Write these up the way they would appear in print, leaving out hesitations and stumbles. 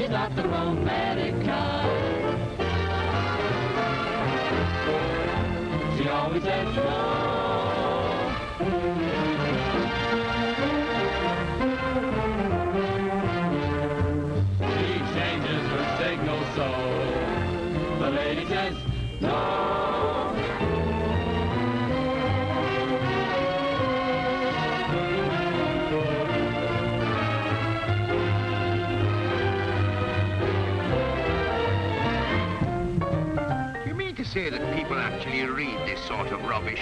she's not the romantic kind. She always says no. She changes her signal so the lady says no. Say that people actually read this sort of rubbish?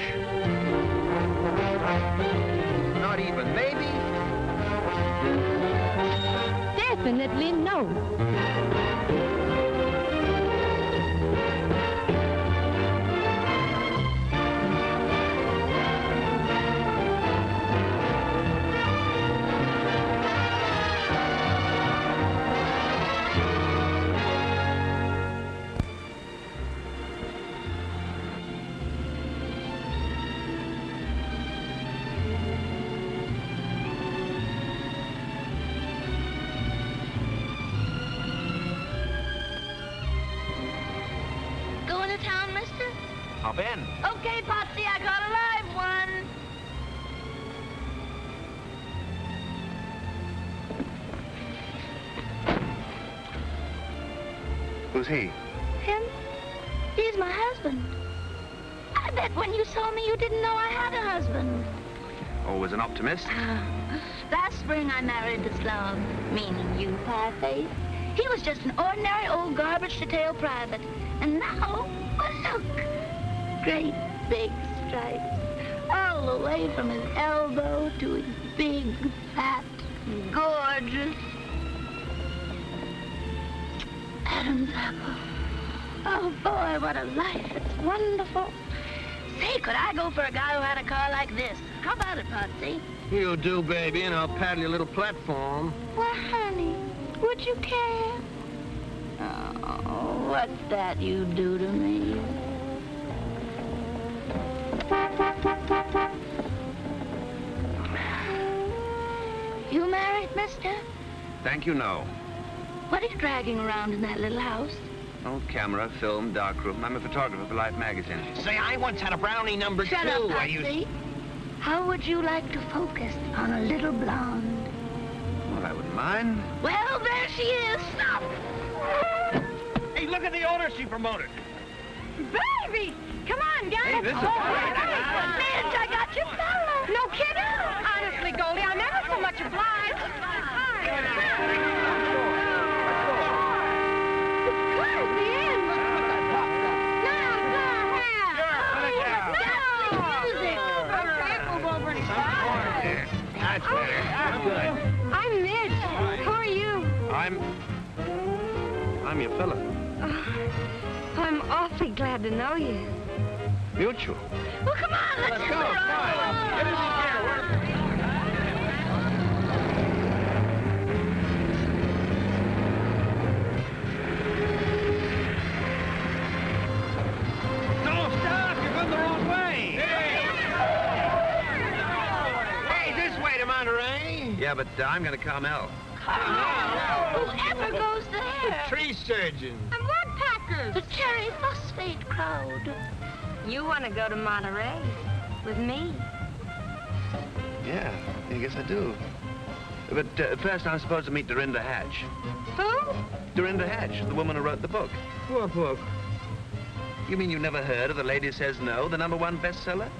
Not even, maybe? Definitely no. Hop in. Okay, Potsy, I got a live one. Who's he? Him? He's my husband. I bet when you saw me, you didn't know I had a husband. Always an optimist. Last spring, I married the slug, meaning you, Pie-Face. He was just an ordinary old garbage-to-tail private. And now, well, look. Great big stripes, all the way from his elbow to his big, fat, gorgeous Adam's apple. Oh, boy, what a life. It's wonderful. Say, could I go for a guy who had a car like this? How about it, Potsy? You do, baby, and I'll paddle your little platform. Well, honey, would you care? Oh, what's that you do to me? You married, mister? Thank you, no. What are you dragging around in that little house? Oh, camera, film, darkroom. I'm a photographer for Life magazine. Say, I once had a brownie number Shut 2. up, Patsy. How would you like to focus on a little blonde? Well, I wouldn't mind. Well, there she is. Stop! Hey, look at the odor she promoted. Baby! Come on, guys. Hey, this is Midge, I got your fella. No kidding. Honestly, Goldie, I'm ever so much obliged. That's better. That's good. I'm Midge. Who are you? I'm your fella. I'm awfully glad to know you. Mutual. Well, come on, let's go. Come on. Get us in here. No, stop. You're going the wrong way. Hey, this way to Monterey. Yeah, but I'm going to Carmel. Whoever goes there? Tree surgeon. I'm woodpeckers. The cherry phosphate crowd. You want to go to Monterey with me? Yeah, I guess I do. But first I'm supposed to meet Dorinda Hatch. Who? Dorinda Hatch, the woman who wrote the book. What book? You mean you've never heard of The Lady Says No, the #1 bestseller?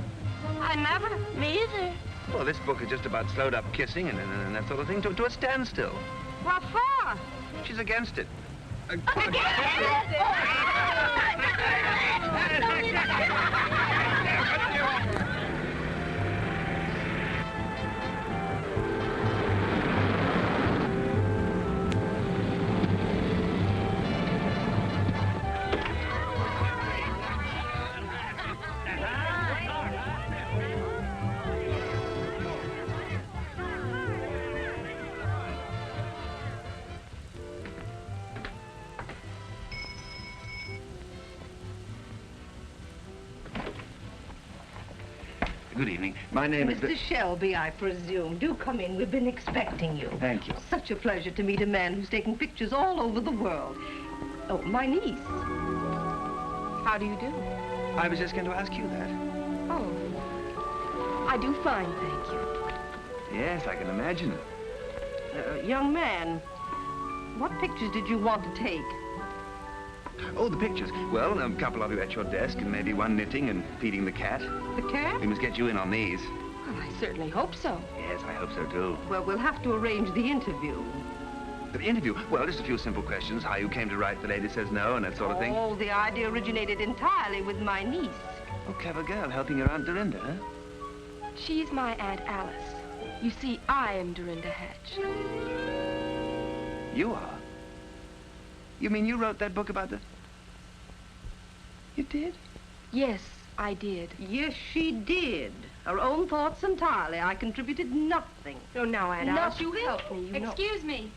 I never. Me either. Well, this book is just about slowed up kissing and that sort of thing to a standstill. What for? She's against it. Good evening. My name is... Mr. Shelby, I presume. Do come in. We've been expecting you. Thank you. Such a pleasure to meet a man who's taken pictures all over the world. Oh, my niece. How do you do? I was just going to ask you that. Oh, I do fine, thank you. Yes, I can imagine. Young man, what pictures did you want to take? Oh, the pictures. Well, a couple of you at your desk, and maybe one knitting and feeding the cat. The cat? We must get you in on these. Well, I certainly hope so. Yes, I hope so, too. Well, we'll have to arrange the interview. The interview? Well, just a few simple questions. How you came to write The Lady Says No and that sort of thing. Oh, the idea originated entirely with my niece. Oh, clever girl, helping your Aunt Dorinda, huh? She's my Aunt Alice. You see, I am Dorinda Hatch. You are? You mean you wrote that book about the... You did? Yes, I did. Yes, she did. Her own thoughts entirely. I contributed nothing. Oh, now, Aunt Alice, you Nothing? help me, you know. Excuse me.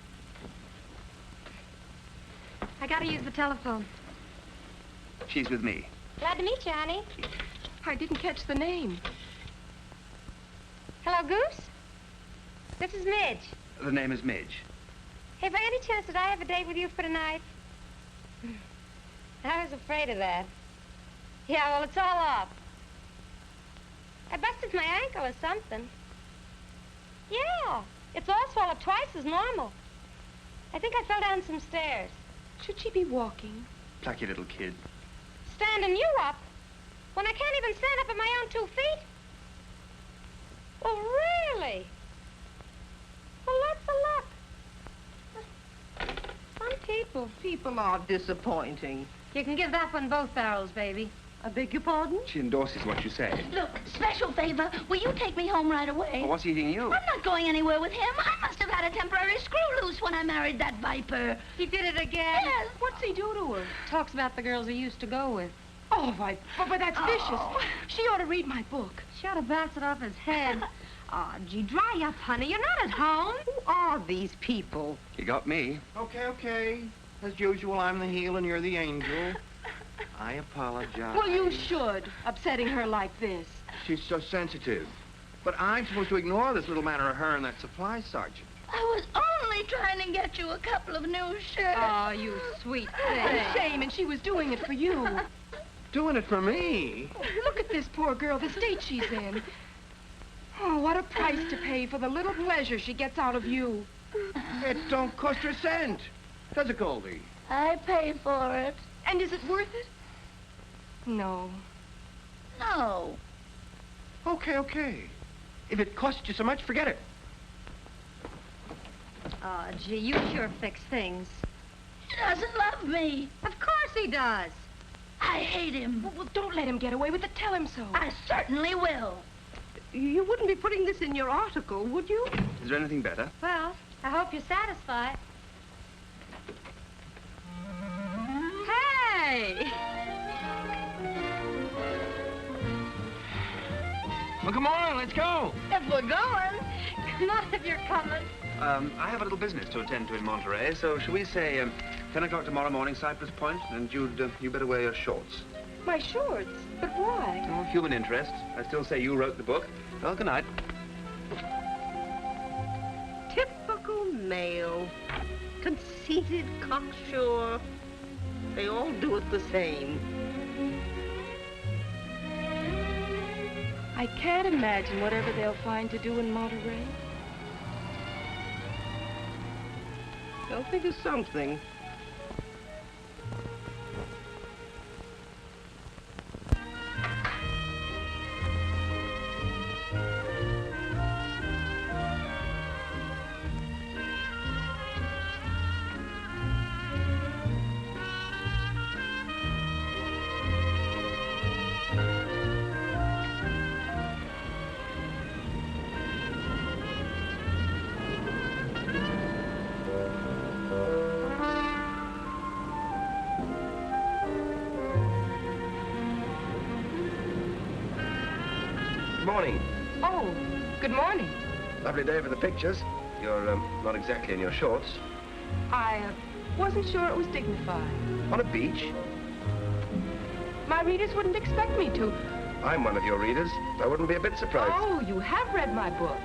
I gotta use the telephone. She's with me. Glad to meet you, honey. I didn't catch the name. Hello, Goose? This is Midge. The name is Midge. Hey, by any chance, did I have a date with you for tonight? I was afraid of that. Yeah, well, it's all up. I busted my ankle or something. Yeah, it's all swelled up twice as normal. I think I fell down some stairs. Should she be walking? Plucky little kid. Standing you up? When I can't even stand up on my own 2 feet? Well, really? Well, lots of luck. Some people. People are disappointing. You can give that one both barrels, baby. I beg your pardon? She endorses what you say. Look, special favor. Will you take me home right away? Oh, what's eating you? I'm not going anywhere with him. I must have had a temporary screw loose when I married that viper. He did it again. Yes. What's he do to her? Talks about the girls he used to go with. Oh, but that's vicious. Oh. She ought to read my book. She ought to bounce it off his head. Oh, gee, dry up, honey. You're not at home. Who are these people? You got me. Okay. As usual, I'm the heel and you're the angel. I apologize. Well, you should, upsetting her like this. She's so sensitive. But I'm supposed to ignore this little matter of her and that supply sergeant. I was only trying to get you a couple of new shirts. Oh, you sweet Oh, thing. shame, and she was doing it for you. Doing it for me? Look at this poor girl, the state she's in. Oh, what a price to pay for the little pleasure she gets out of you. It don't cost her a cent. Does it, Goldie? I pay for it. And is it worth it? No. No. Okay. If it costs you so much, forget it. Oh, gee, you sure fix things. He doesn't love me. Of course he does. I hate him. Well, don't let him get away with it. Tell him so. I certainly will. You wouldn't be putting this in your article, would you? Is there anything better? Well, I hope you're satisfied. Hey! Well, come on, let's go. If we're going. Come on if you're coming. I have a little business to attend to in Monterey, so shall we say 10 o'clock tomorrow morning, Cypress Point, and you better wear your shorts. My shorts? But why? Oh, human interest. I still say you wrote the book. Well, good night. Typical male. Conceited, cocksure. They all do it the same. I can't imagine whatever they'll find to do in Monterey. They'll think of something. Morning. Oh, good morning. Lovely day for the pictures. You're not exactly in your shorts. I wasn't sure it was dignified. On a beach? My readers wouldn't expect me to. I'm one of your readers. I wouldn't be a bit surprised. Oh, you have read my book.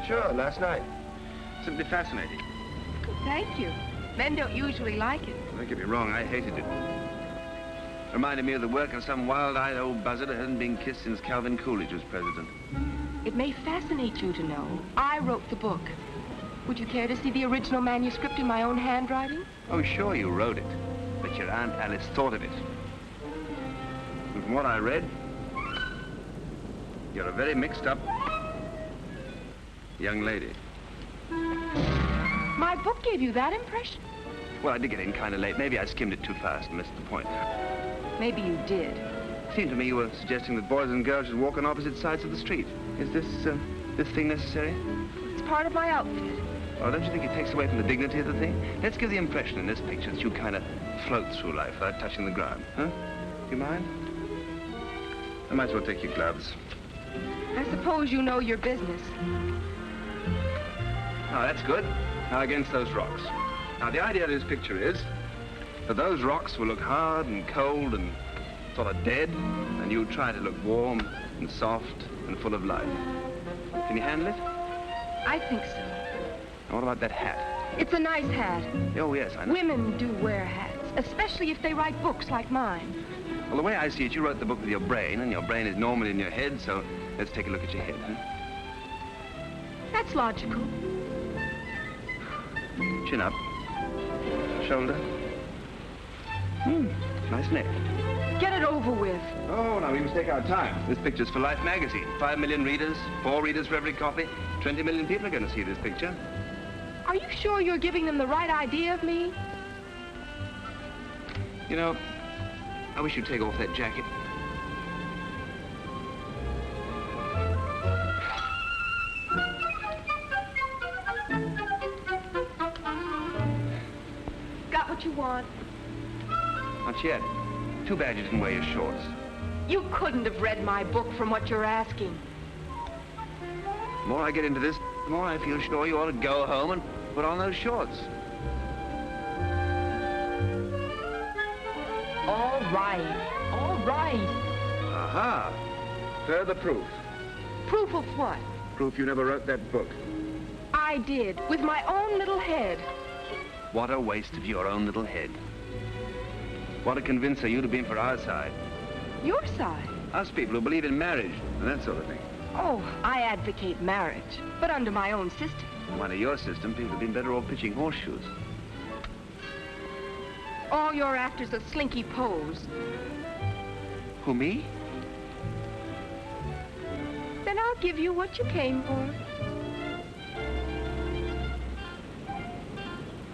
Sure, last night. Simply fascinating. Thank you. Men don't usually like it. Don't get me wrong, I hated it. Reminded me of the work of some wild-eyed old buzzard who hadn't been kissed since Calvin Coolidge was president. It may fascinate you to know I wrote the book. Would you care to see the original manuscript in my own handwriting? Oh, sure, you wrote it. But your Aunt Alice thought of it. And from what I read, you're a very mixed-up young lady. My book gave you that impression? Well, I did get in kind of late. Maybe I skimmed it too fast and missed the point. Maybe you did. It seemed to me you were suggesting that boys and girls should walk on opposite sides of the street. Is this thing necessary? It's part of my outfit. Oh, don't you think it takes away from the dignity of the thing? Let's give the impression in this picture that you kind of float through life without touching the ground, huh? Do you mind? I might as well take your gloves. I suppose you know your business. Oh, that's good. Now against those rocks. Now, the idea of this picture is that those rocks will look hard and cold and sort of dead, and you try to look warm and soft and full of life. Can you handle it? I think so. Now, what about that hat? It's a nice hat. Oh, yes, I know. Women do wear hats, especially if they write books like mine. Well, the way I see it, you wrote the book with your brain, and your brain is normally in your head, so let's take a look at your head, huh? That's logical. Chin up. Shoulder. Nice neck. Get it over with. Oh, now we must take our time. This picture's for Life magazine. 5 million readers, 4 readers for every copy. 20 million people are going to see this picture. Are you sure you're giving them the right idea of me? You know, I wish you'd take off that jacket. Got what you want? Not yet. Too bad you didn't wear your shorts. You couldn't have read my book from what you're asking. The more I get into this, the more I feel sure you ought to go home and put on those shorts. All right. All right. Aha! Further proof. Proof of what? Proof you never wrote that book. I did, with my own little head. What a waste of your own little head. What a convincer you'd have been for our side. Your side? Us people who believe in marriage and that sort of thing. Oh, I advocate marriage, but under my own system. Under your system, people have been better off pitching horseshoes. All you're after's a slinky pose. Who, me? Then I'll give you what you came for.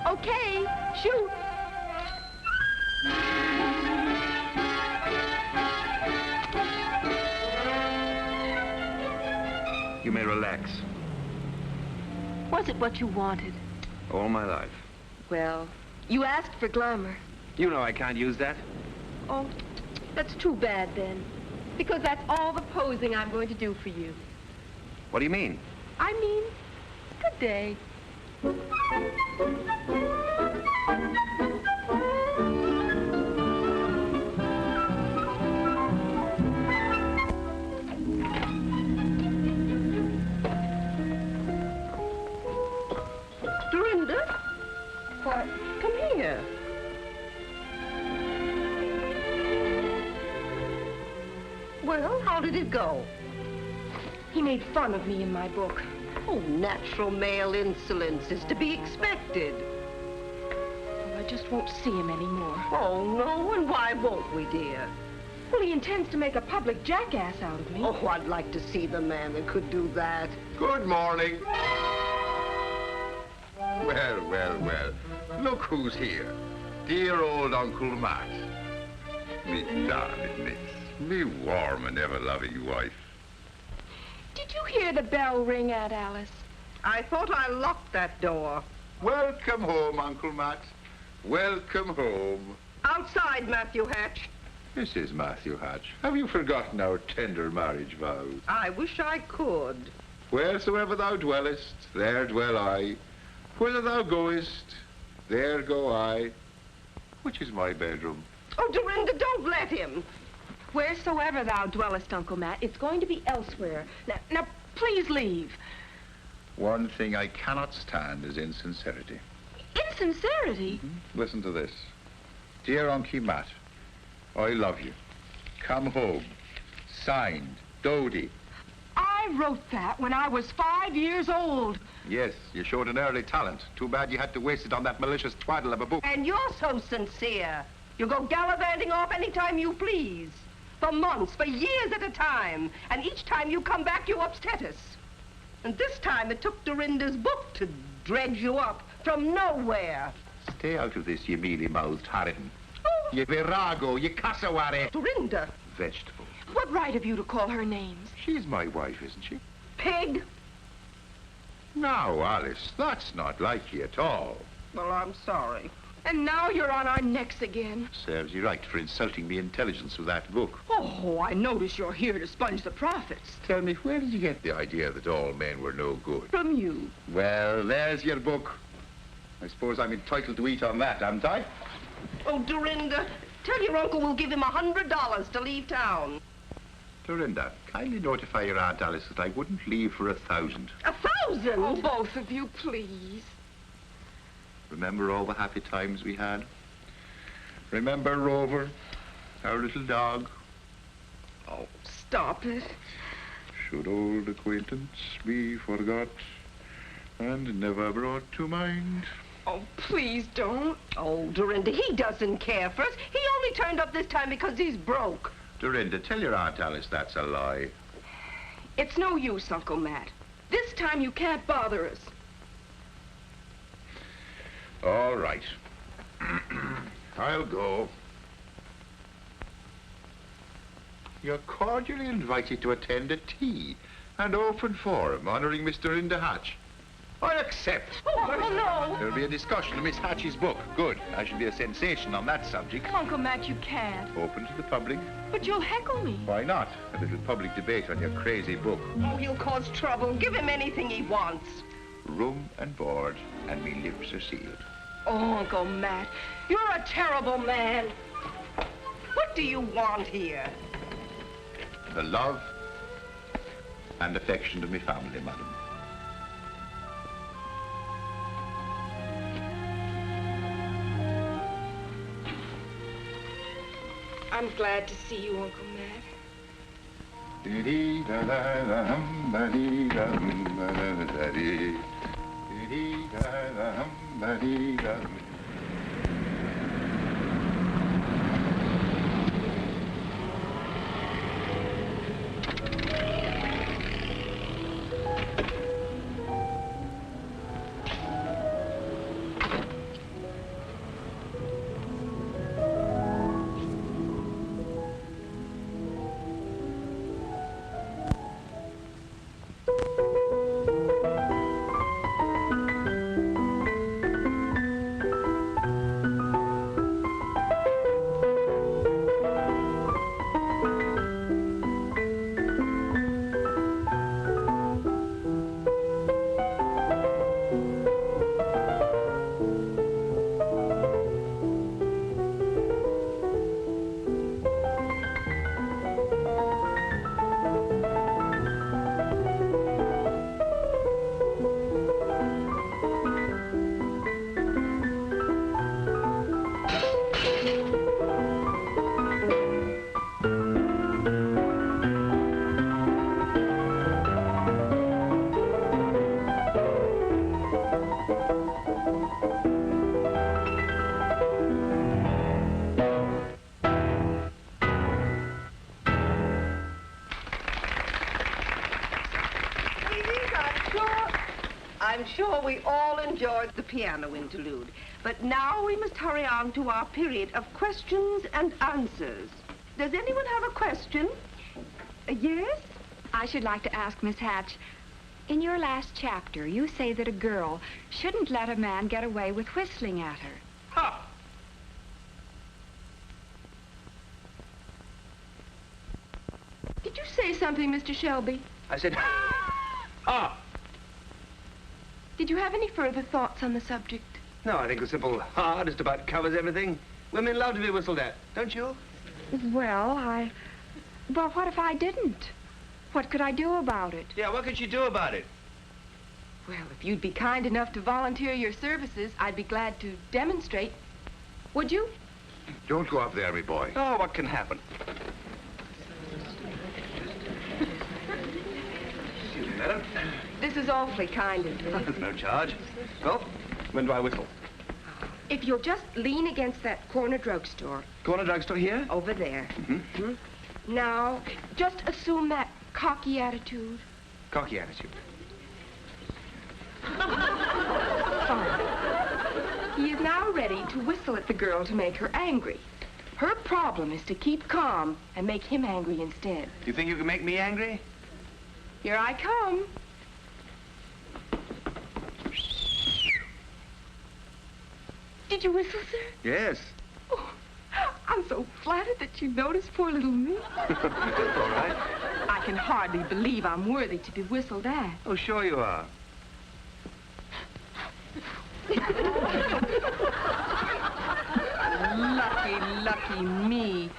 Okay, shoot. You may relax. Was it what you wanted? All my life. Well, you asked for glamour. You know I can't use that. Oh, that's too bad then. Because that's all the posing I'm going to do for you. What do you mean? I mean, good day. Dorinda? Why, come here. Well, how did it go? He made fun of me in my book. Oh, natural male insolence is to be expected. Well, I just won't see him anymore. Oh, no, and why won't we, dear? Well, he intends to make a public jackass out of me. Oh, I'd like to see the man that could do that. Good morning. Well, well, well. Look who's here. Dear old Uncle Matt. Me darling miss. Me warm and ever-loving wife. Did you hear the bell ring, Aunt Alice? I thought I locked that door. Welcome home, Uncle Matt. Welcome home. Outside, Matthew Hatch. Mrs. Matthew Hatch, have you forgotten our tender marriage vows? I wish I could. Wheresoever thou dwellest, there dwell I. Whither thou goest, there go I. Which is my bedroom? Oh, Dorinda, don't let him. Wheresoever thou dwellest, Uncle Matt, it's going to be elsewhere. Now, please leave. One thing I cannot stand is insincerity. Insincerity? Listen to this. Dear Uncle Matt, I love you. Come home. Signed, Dodie. I wrote that when I was 5 years old. Yes, you showed an early talent. Too bad you had to waste it on that malicious twaddle of a book. And you're so sincere. You go gallivanting off any time you please. For months, for years at a time. And each time you come back, you upset us. And this time it took Dorinda's book to dredge you up from nowhere. Stay out of this, you mealy-mouthed harridan. You virago, you cassowary. Dorinda. Vegetable. What right have you to call her names? She's my wife, isn't she? Pig. Now, Alice, that's not like you at all. Well, I'm sorry. And now you're on our necks again. Serves you right for insulting me intelligence with that book. Oh, I notice you're here to sponge the profits. Tell me, where did you get the idea that all men were no good? From you. Well, there's your book. I suppose I'm entitled to eat on that, am I? Oh, Dorinda, tell your uncle we'll give him $100 to leave town. Dorinda, kindly notify your Aunt Alice that I wouldn't leave for 1,000. 1,000? Oh, both of you, please. Remember all the happy times we had? Remember Rover, our little dog? Oh, stop it. Should old acquaintance be forgot and never brought to mind? Oh, please don't. Oh, Dorinda, he doesn't care for us. He only turned up this time because he's broke. Dorinda, tell your Aunt Alice that's a lie. It's no use, Uncle Matt. This time you can't bother us. All right. I'll go. You're cordially invited to attend a tea and open forum honoring Miss Dorinda Hatch. I accept. Oh, no. There'll be a discussion of Miss Hatch's book. Good. I shall be a sensation on that subject. Uncle Matt, you can't. Open to the public. But you'll heckle me. Why not? A little public debate on your crazy book. Oh, he'll cause trouble. Give him anything he wants. Room and board, and me lips are sealed. Oh, Uncle Matt, you're a terrible man. What do you want here? The love and affection of me family, madam. I'm glad to see you, Uncle Matt. I'm sure we all enjoyed the piano interlude. But now we must hurry on to our period of questions and answers. Does anyone have a question? Yes? I should like to ask Miss Hatch, in your last chapter, you say that a girl shouldn't let a man get away with whistling at her. Ha! Did you say something, Mr. Shelby? I said, ha! Did you have any further thoughts on the subject? No, I think a simple ha just about covers everything. Women love to be whistled at, don't you? Well, Well, what if I didn't? What could I do about it? Yeah, what could you do about it? Well, if you'd be kind enough to volunteer your services, I'd be glad to demonstrate. Would you? Don't go up there, me boy. Oh, what can happen? Excuse me, madam. This is awfully kind of you. There's no charge. Well, when do I whistle? If you'll just lean against that corner drugstore. Corner drugstore here? Over there. Mm-hmm. Now, just assume that cocky attitude. Cocky attitude. Fine. He is now ready to whistle at the girl to make her angry. Her problem is to keep calm and make him angry instead. You think you can make me angry? Here I come. Did you whistle, sir? Yes. Oh, I'm so flattered that you noticed poor little me. That's all right. I can hardly believe I'm worthy to be whistled at. Oh, sure you are. Lucky me.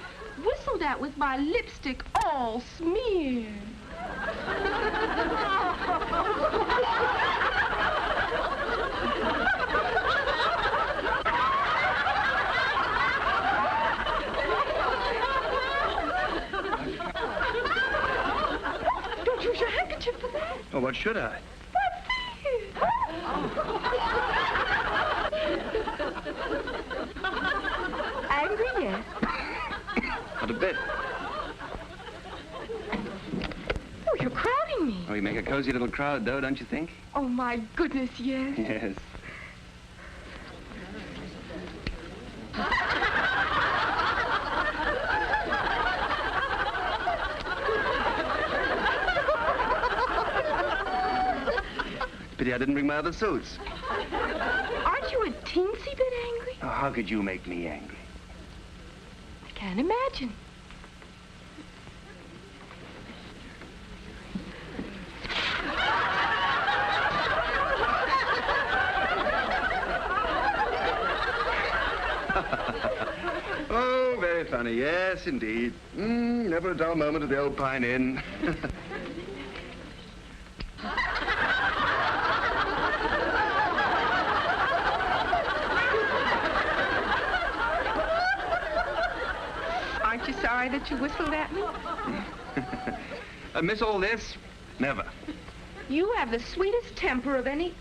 Whistled at with my lipstick all smeared. Don't use your handkerchief for that. Oh, what should I? Angry yet? Not a bit. Oh, you're crowding me. Oh, you make a cozy little crowd, though, don't you think? Oh, my goodness, yes. Yes. Pity I didn't bring my other suits. Aren't you a teensy bit angry? Oh, how could you make me angry? I can't imagine. Oh, very funny. Yes, indeed. Never a dull moment at the old Pine Inn. Aren't you sorry that you whistled at me? I miss all this? Never. You have the sweetest temper of any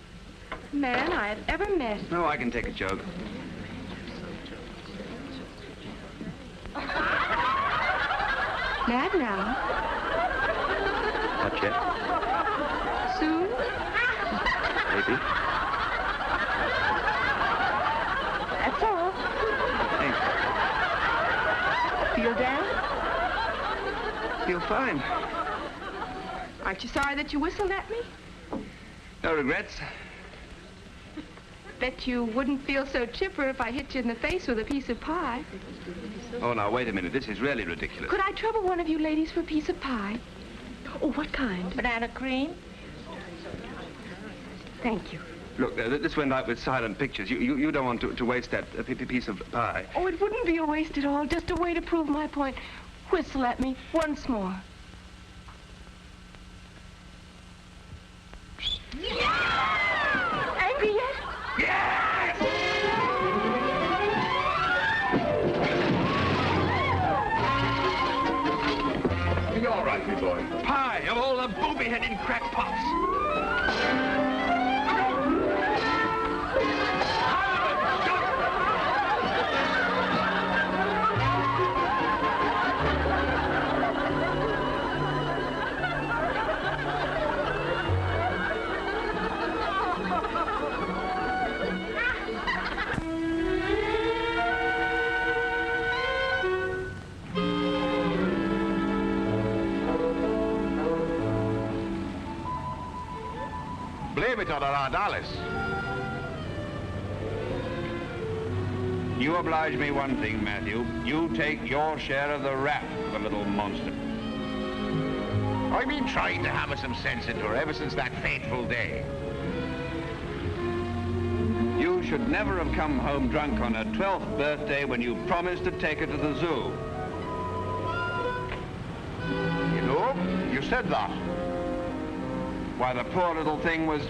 man I have ever met. No, I can take a joke. Mad now? Not yet. Soon? Maybe. That's all. Thanks. Feel down? Feel fine. Aren't you sorry that you whistled at me? No regrets. Bet you wouldn't feel so chipper if I hit you in the face with a piece of pie. Oh, now, wait a minute. This is really ridiculous. Could I trouble one of you ladies for a piece of pie? Oh, what kind? Banana cream? Thank you. Look, this went out with silent pictures. You don't want to waste that piece of pie. Oh, it wouldn't be a waste at all. Just a way to prove my point. Whistle at me once more. Angry yet? Yes! You're all right, me boy. Pie of all the booby-headed crackpots. Blame it on our Aunt Alice. You oblige me one thing, Matthew. You take your share of the rap of the little monster. I've been trying to hammer some sense into her ever since that fateful day. You should never have come home drunk on her 12th birthday when you promised to take her to the zoo. You know, you said that. Why, the poor little thing was...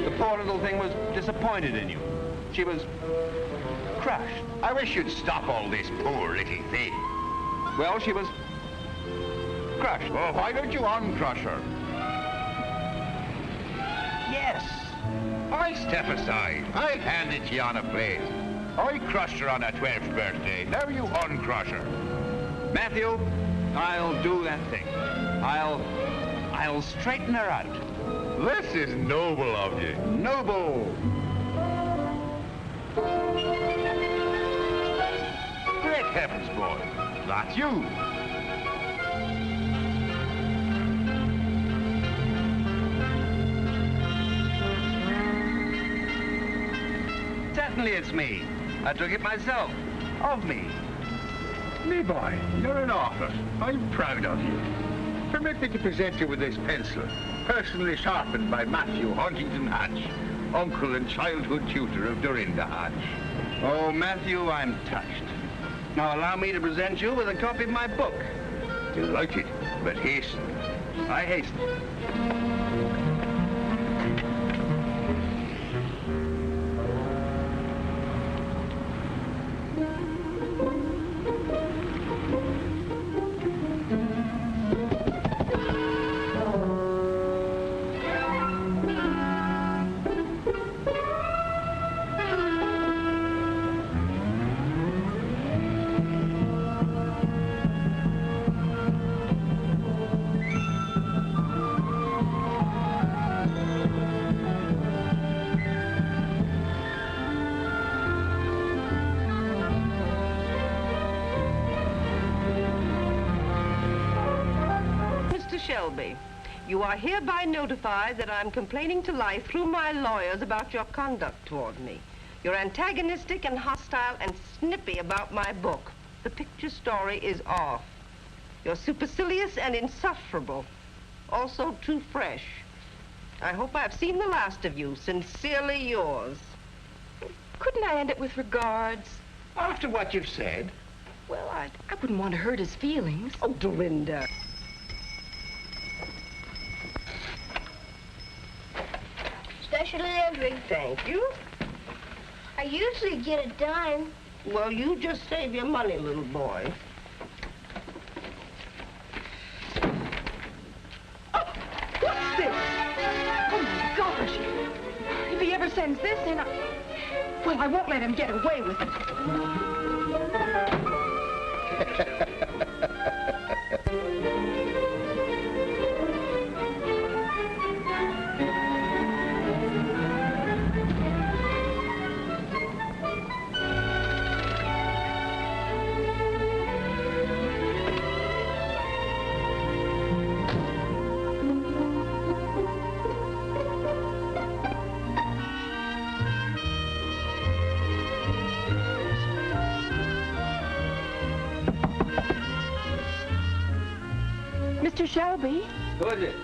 The poor little thing was disappointed in you. She was crushed. I wish you'd stop all this poor little thing. Well, she was crushed. Well, why don't you uncrush her? Yes. I step aside. I'll hand it to you on a plate. I crushed her on her 12th birthday. Now you uncrush her. Matthew, I'll do that thing. I'll straighten her out. This is noble of you. Noble. Great heavens, boy. That's you. Certainly it's me. I took it myself. Of me. Me boy, you're an author. I'm proud of you. Permit me to present you with this pencil, personally sharpened by Matthew Huntington Hatch, uncle and childhood tutor of Dorinda Hatch. Oh, Matthew, I'm touched. Now allow me to present you with a copy of my book. Delighted, but hasten. I hasten. Shelby, you are hereby notified that I'm complaining to life through my lawyers about your conduct toward me. You're antagonistic and hostile and snippy about my book. The picture story is off. You're supercilious and insufferable. Also too fresh. I hope I've seen the last of you. Sincerely yours. Couldn't I end it with regards? After what you've said? Well, I wouldn't want to hurt his feelings. Oh, Dorinda. Special delivery. Thank you. I usually get a dime. Well, you just save your money, little boy. Oh, what's this? Oh, my gosh. If he ever sends this in, well, I won't let him get away with it. Mr. Shelby? Who is it?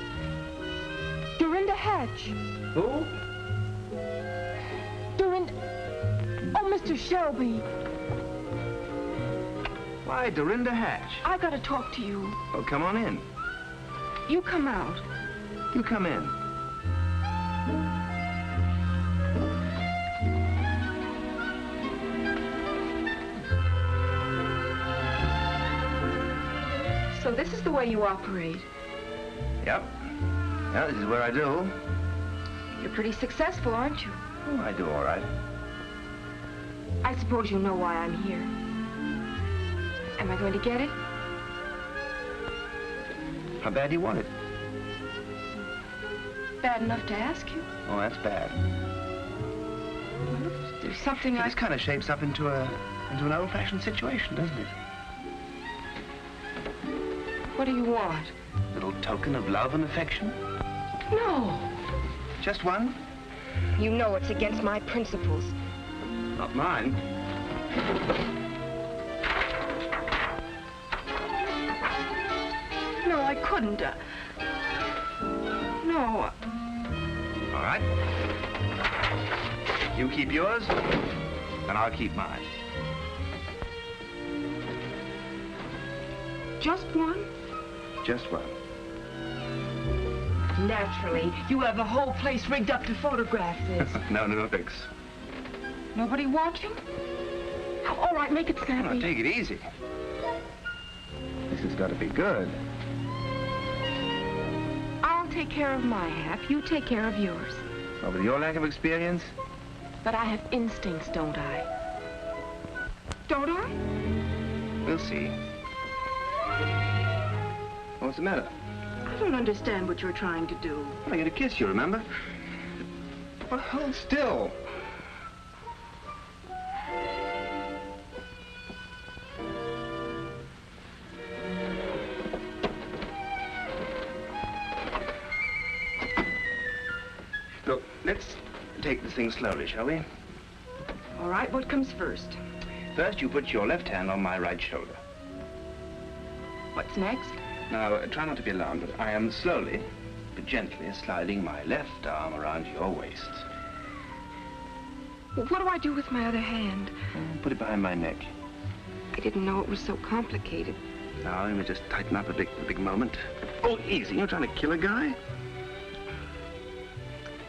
Dorinda Hatch. Who? Dorinda... Oh, Mr. Shelby. Why, Dorinda Hatch. I gotta talk to you. Oh, come on in. You come out. You come in. So this is the way you operate. Yep. Yeah, this is where I do. You're pretty successful, aren't you? Oh, I do all right. I suppose you know why I'm here. Am I going to get it? How bad do you want it? Bad enough to ask you? Oh, that's bad. Well, if there's something This kind of shapes up into an old-fashioned situation, doesn't it? What do you want? A little token of love and affection? No. Just one? You know it's against my principles. Not mine. No, I couldn't. No. All right. You keep yours, and I'll keep mine. Just one? Just one. Naturally. You have the whole place rigged up to photograph this. No thanks. Nobody watching? Oh, all right, make it snappy. Oh, take it easy. This has got to be good. I'll take care of my half. You take care of yours. Well, with your lack of experience? But I have instincts, don't I? Don't I? We'll see. What's the matter? I don't understand what you're trying to do. Well, I get a kiss, you remember? Well, hold still. Look, let's take this thing slowly, shall we? All right, what comes first? First, you put your left hand on my right shoulder. What's next? Now, try not to be alarmed, but I am slowly, but gently sliding my left arm around your waist. Well, what do I do with my other hand? Put it behind my neck. I didn't know it was so complicated. Now, let me just tighten up a big moment. Oh, easy. You're trying to kill a guy?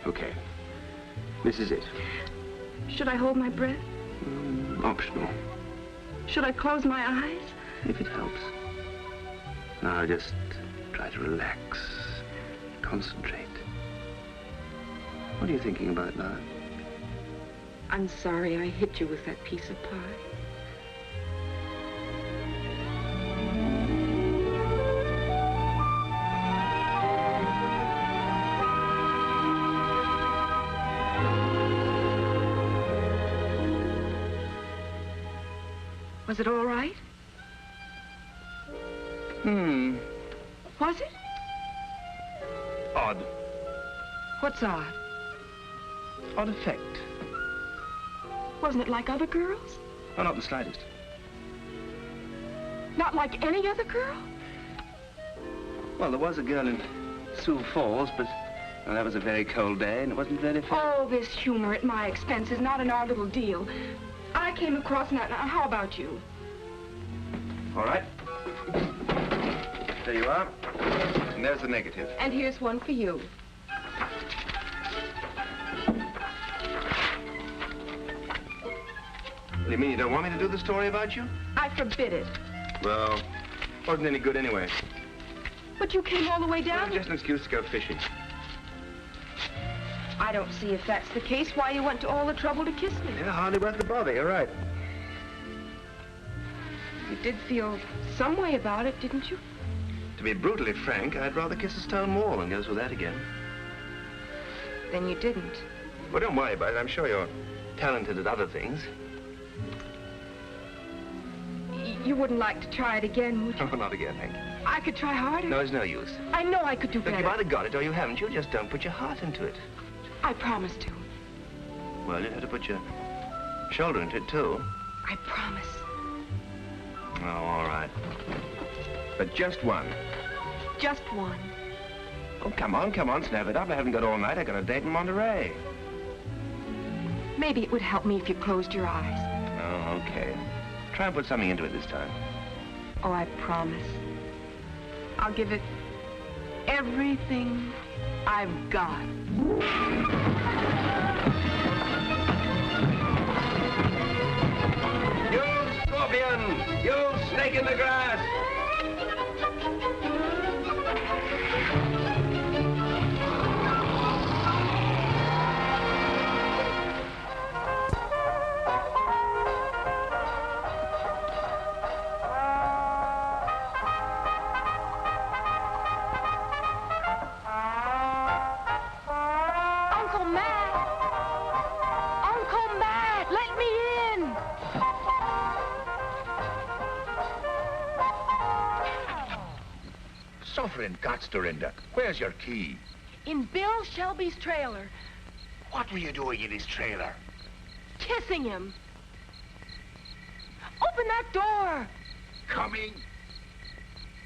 Okay. This is it. Should I hold my breath? Optional. Should I close my eyes? If it helps. Now, just try to relax. Concentrate. What are you thinking about now? I'm sorry I hit you with that piece of pie. Was it all right? Was it? Odd. What's odd? Odd effect. Wasn't it like other girls? Oh, not the slightest. Not like any other girl? Well, there was a girl in Sioux Falls, but well, that was a very cold day, and it wasn't very fun. Oh, this humor at my expense is not in our little deal. I came across that. Now, how about you? All right. There you are. And there's the negative. And here's one for you. You mean you don't want me to do the story about you? I forbid it. Well, wasn't any good anyway. But you came all the way down? Well, just an excuse to go fishing. I don't see if that's the case, why you went to all the trouble to kiss me. Yeah, hardly worth the bother. You're right. You did feel some way about it, didn't you? To be brutally frank, I'd rather kiss a stone wall than go through that again. Then you didn't. Well, don't worry about it. I'm sure you're talented at other things. You wouldn't like to try it again, would you? Oh, not again, thank you. I could try harder. No, it's no use. I know I could do Look, better. you've either got it or you haven't. You just don't put your heart into it. I promise to. Well, you have to put your shoulder into it, too. I promise. Oh, all right. But just one. Just one. Oh, come on, snap it up. I haven't got all night. I got a date in Monterey. Maybe it would help me if you closed your eyes. Oh, okay. Try and put something into it this time. Oh, I promise. I'll give it everything I've got. You scorpion! You snake in the grass! Suffering guts, Dorinda. Where's your key? In Bill Shelby's trailer. What were you doing in his trailer? Kissing him. Open that door. Coming?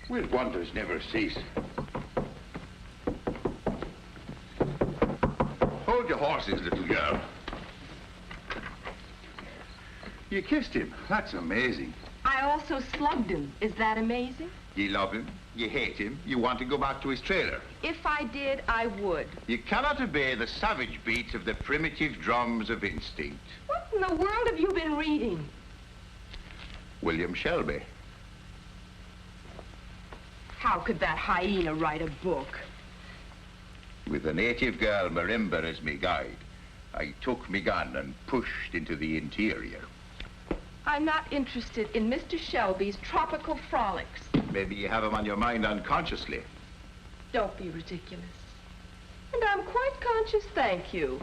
Will wonders never cease. Hold your horses, little girl. You kissed him. That's amazing. I also slugged him. Is that amazing? You love him, you hate him, you want to go back to his trailer. If I did, I would. You cannot obey the savage beats of the primitive drums of instinct. What in the world have you been reading? William Shelby. How could that hyena write a book? With a native girl, Marimba, as me guide, I took me gun and pushed into the interior. I'm not interested in Mr. Shelby's tropical frolics. Maybe you have him on your mind unconsciously. Don't be ridiculous. And I'm quite conscious, thank you.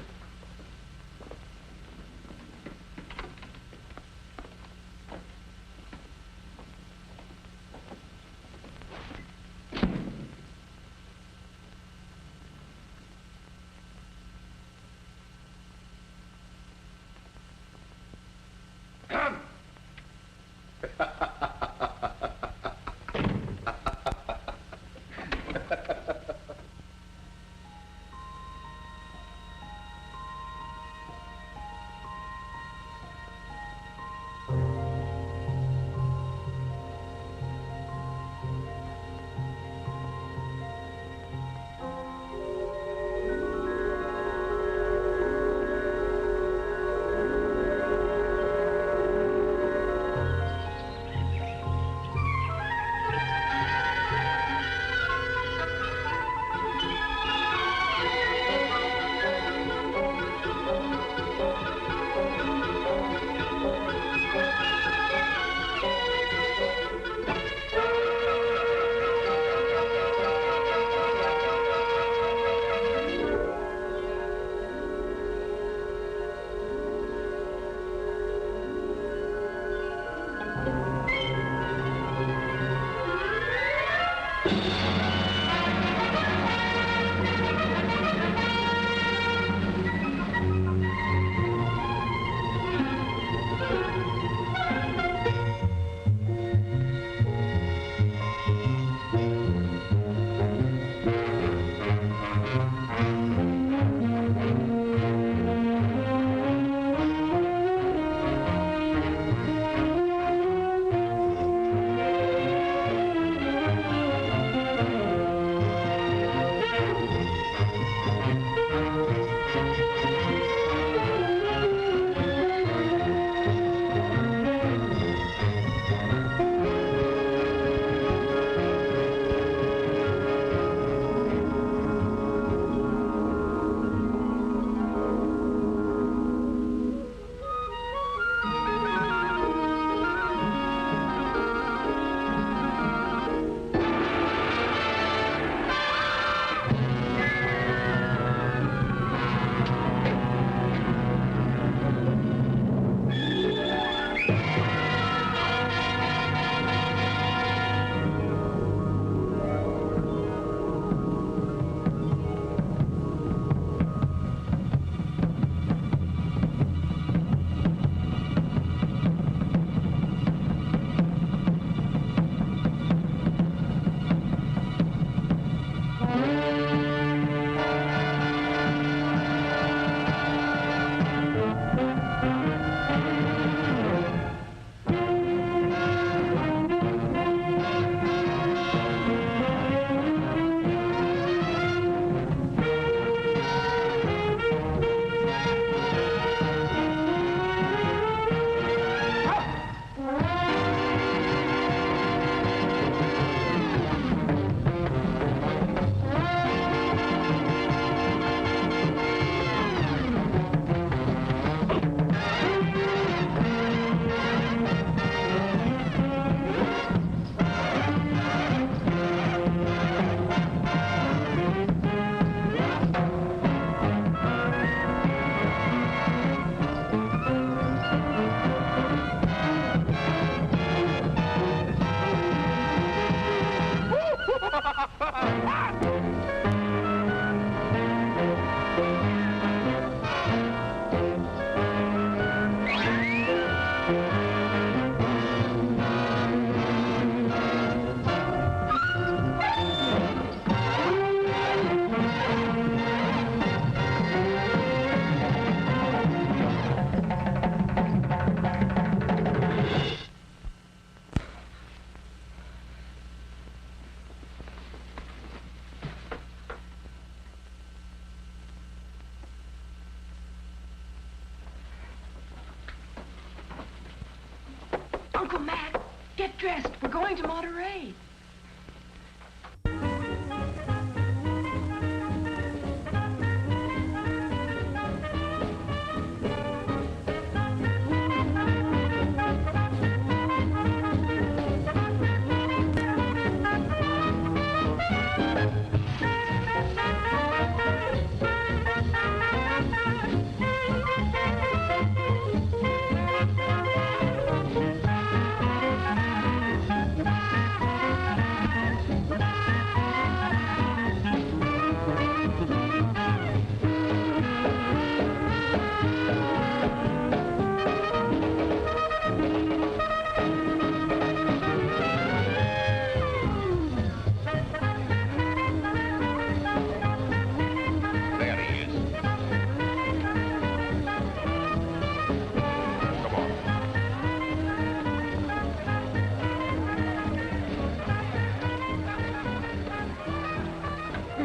Get dressed. We're going to Monterey.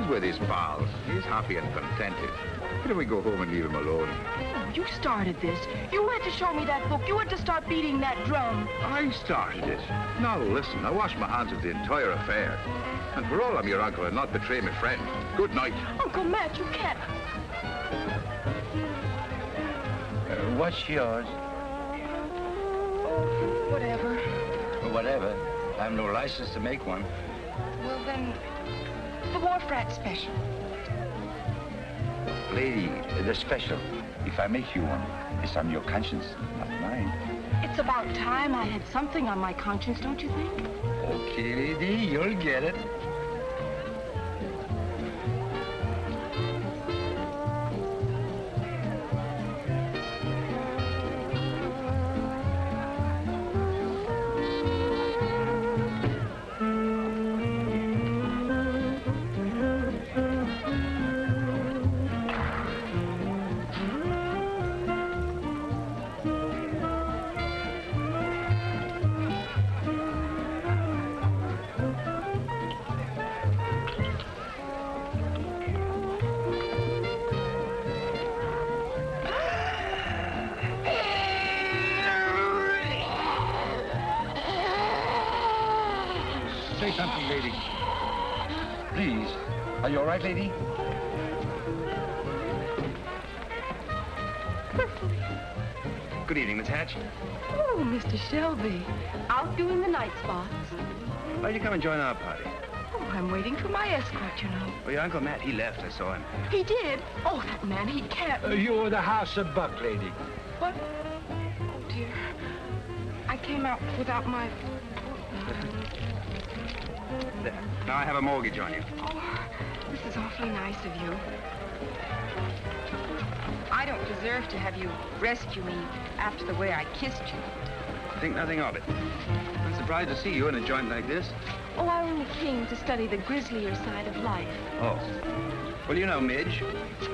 With his pals. He's happy and contented. Why don't we go home and leave him alone? Oh, you started this. You went to show me that book. You went to start beating that drum. I started it. Now, listen, I wash my hands of the entire affair. And for all I'm your uncle and not betray my friend. Good night. Uncle Matt, you can't. What's yours? Whatever. Whatever. I have no license to make one. Well, then, the Wharf Rat Special. Lady, the special. If I make you one, it's on your conscience, not mine. It's about time I had something on my conscience, don't you think? Okay, lady, you'll get it. Say something, lady. Please. Are you all right, lady? Good evening, Miss Hatch. Oh, Mr. Shelby. Out doing the night spots. Why don't you come and join our party? Oh, I'm waiting for my escort, you know. Well, your Uncle Matt, he left. I saw him. He did? Oh, that man, he can't... You're the House of Buck, lady. What? Oh, dear. I came out without my... There. Now I have a mortgage on you. Oh, this is awfully nice of you. I don't deserve to have you rescue me after the way I kissed you. Think nothing of it. I'm surprised to see you in a joint like this. Oh, I only came to study the grislier side of life. Oh. Well, you know Midge,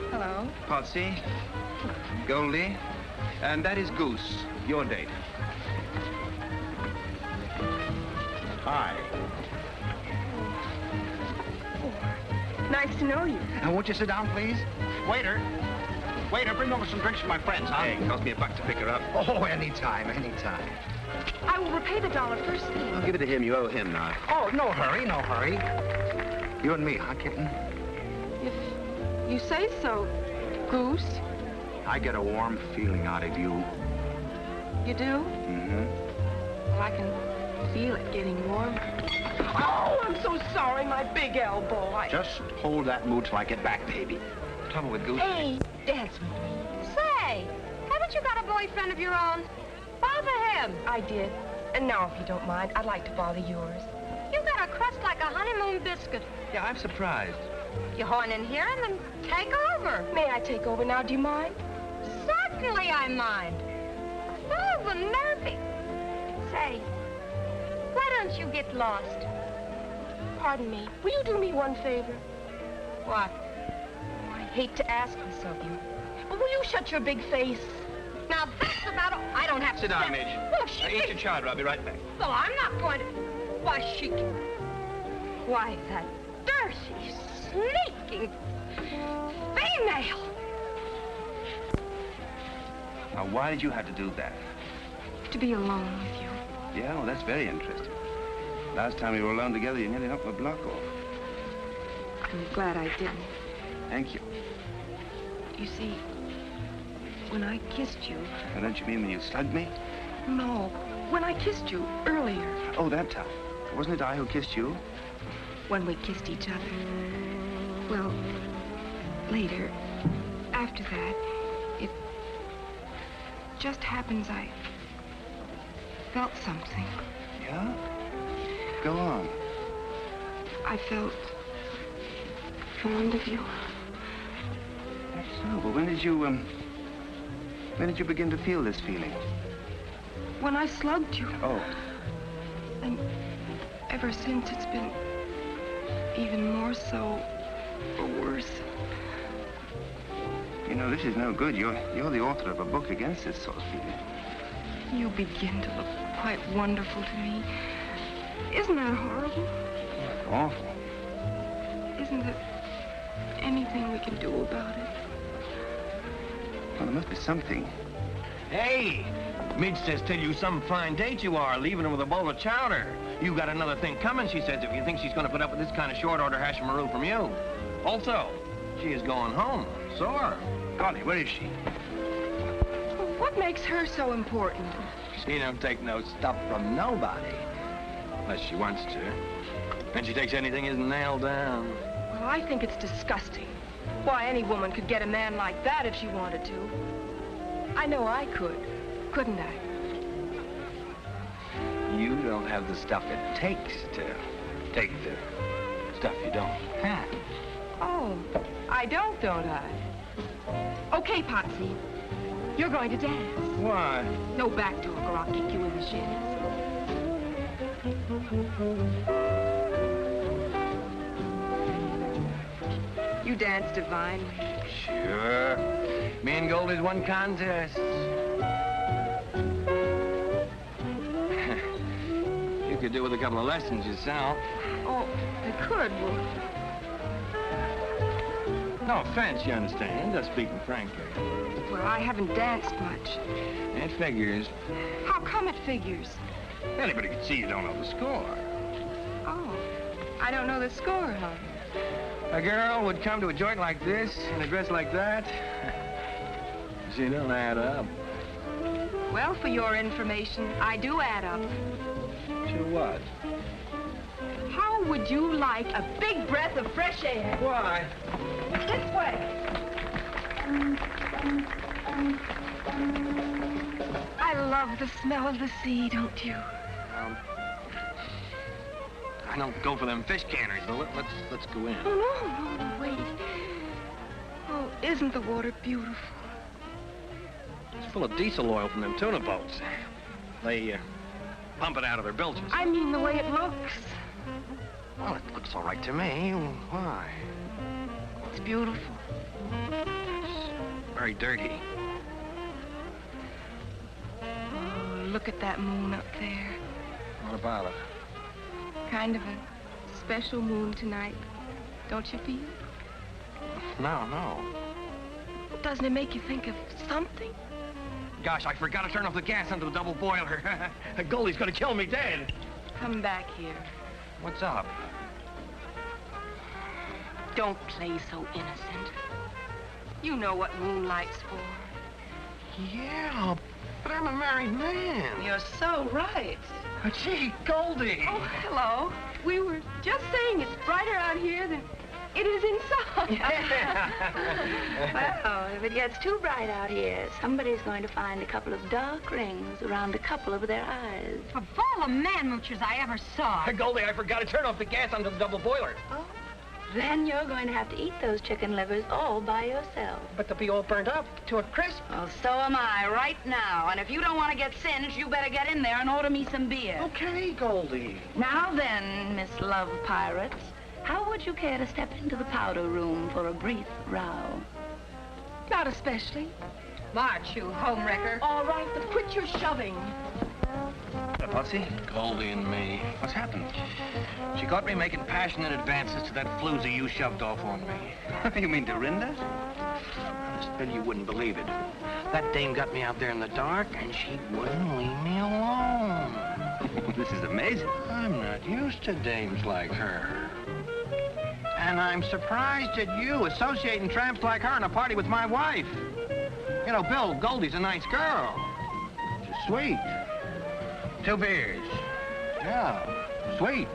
Hello? Potsy, Goldie, and that is Goose, your date. Hi. Nice to know you. Won't you sit down, please? Waiter. Waiter, bring over some drinks for my friends, huh? Hey, it cost me $1 to pick her up. Oh, anytime, anytime. I will repay the $1 first thing. I'll give it to him. You owe him now. Oh, no hurry, no hurry. You and me, huh, kitten? If you say so, Goose. I get a warm feeling out of you. You do? Mm-hmm. Well, I can feel it getting warmer. Oh, I'm so sorry, my big elbow. Just hold that mood till I get back, baby. Trouble with Goose. Hey, Dance with me. say, haven't you got a boyfriend of your own? Bother him. I did. And now, if you don't mind, I'd like to bother yours. You got a crust like a honeymoon biscuit. Yeah, I'm surprised. You horn in here and then take over. May I take over now? Do you mind? Certainly I mind. Oh, the nervy. Say, why don't you get lost? Pardon me. Will you do me one favor? What? Oh, I hate to ask this of you. But will you shut your big face? Now, that's about all. I don't have to Sit down, step- Midge. Well, she... Eat your chowder. I'll be right back. Well, I'm not going to... Why, she... Why, that dirty, sneaking female. Now, why did you have to do that? To be alone with you. Yeah, well, that's very interesting. Last time we were alone together, you nearly knocked my block off. I'm glad I didn't. Thank you. You see, when I kissed you... Now, don't you mean when you slugged me? No, when I kissed you earlier. Oh, that time. Wasn't it I who kissed you? When we kissed each other. Well, later, after that, it just happens I felt something. Yeah? Go on. I felt fond of you. That's so. But when did you begin to feel this feeling? When I slugged you. Oh. And ever since, it's been even more so, or worse. You know, this is no good. You're the author of a book against this sort of feeling. You begin to look quite wonderful to me. Isn't that horrible? That's awful. Isn't there anything we can do about it? Well, there must be something. Hey! Midge says tell you some fine date you are, leaving her with a bowl of chowder. You got another thing coming, she says, if you think she's going to put up with this kind of short-order hash-maroo from you. Also, she is going home. Sore. Golly, where is she? What makes her so important? She don't take no stuff from nobody. Unless she wants to. And she takes anything isn't nailed down. Well, I think it's disgusting. Why, any woman could get a man like that if she wanted to. I know I could, couldn't I? You don't have the stuff it takes to take the stuff you don't have. Oh, I don't I? Okay, Potsy. You're going to dance. Why? No back talk or I'll kick you in the shins. You dance divinely. Sure. Me and Goldie's won contests. You could do with a couple of lessons yourself. Oh, I could. Well, no offense, you understand. Just speaking frankly. well, I haven't danced much. It figures. How come it figures? Anybody can see you don't know the score. Oh, I don't know the score, huh? A girl would come to a joint like this in a dress like that. She don't add up. Well, for your information, I do add up. To what? How would you like a big breath of fresh air? Why? This way. I love the smell of the sea, don't you? I don't go for them fish canners, but let's go in. Oh, no, wait. Oh, isn't the water beautiful? It's full of diesel oil from them tuna boats. They pump it out of their bilges. I mean the way it looks. Well, it looks all right to me. Why? It's beautiful. It's very dirty. Oh, look at that moon up there. What about it? Kind of a special moon tonight, don't you feel? No. Doesn't it make you think of something? Gosh, I forgot to turn off the gas under the double boiler. Goldie's gonna kill me dead. Come back here. What's up? Don't play so innocent. You know what moonlight's for. Yeah, but I'm a married man. You're so right. Gee, Goldie. Oh, hello. We were just saying it's brighter out here than it is inside. Well, if it gets too bright out here, somebody's going to find a couple of dark rings around a couple of their eyes. Of all the man-moochers I ever saw. Goldie, I forgot to turn off the gas under the double boiler. Oh, then you're going to have to eat those chicken livers all by yourself. But they'll be all burnt up to a crisp. Well, so am I right now. And if you don't want to get singed, you better get in there and order me some beer. Okay, Goldie. Now then, Miss Love Pirates, how would you care to step into the powder room for a brief row? Not especially. March, you homewrecker. All right, but quit your shoving. Potsy? Goldie and me. What's happened? She caught me making passionate advances to that floozy you shoved off on me. You mean Dorinda? I just bet you wouldn't believe it. That dame got me out there in the dark, and she wouldn't leave me alone. This is amazing. I'm not used to dames like her. And I'm surprised at you associating tramps like her in a party with my wife. You know, Bill, Goldie's a nice girl. She's sweet. 2 beers. Yeah, sweet.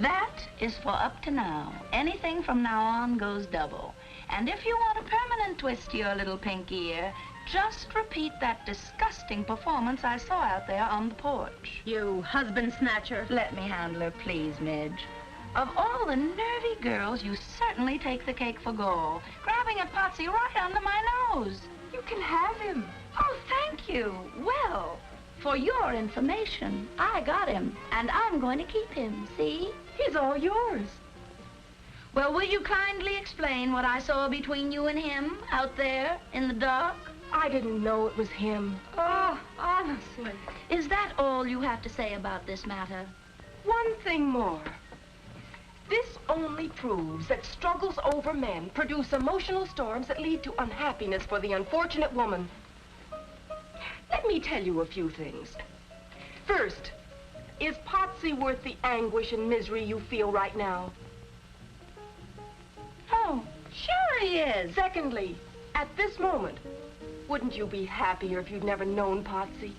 That is for up to now. Anything from now on goes double. And if you want a permanent twist to your little pink ear, just repeat that disgusting performance I saw out there on the porch. You husband snatcher. Let me handle her, please, Midge. Of all the nervy girls, you certainly take the cake for gall, grabbing at Potsy right under my nose. You can have him. Oh, thank you. Well, for your information, I got him, and I'm going to keep him, see? He's all yours. Well, will you kindly explain what I saw between you and him out there in the dark? I didn't know it was him. Oh, honestly. Is that all you have to say about this matter? One thing more. This only proves that struggles over men produce emotional storms that lead to unhappiness for the unfortunate woman. Let me tell you a few things. First, is Potsy worth the anguish and misery you feel right now? Oh, sure he is. Secondly, at this moment, wouldn't you be happier if you'd never known Potsy?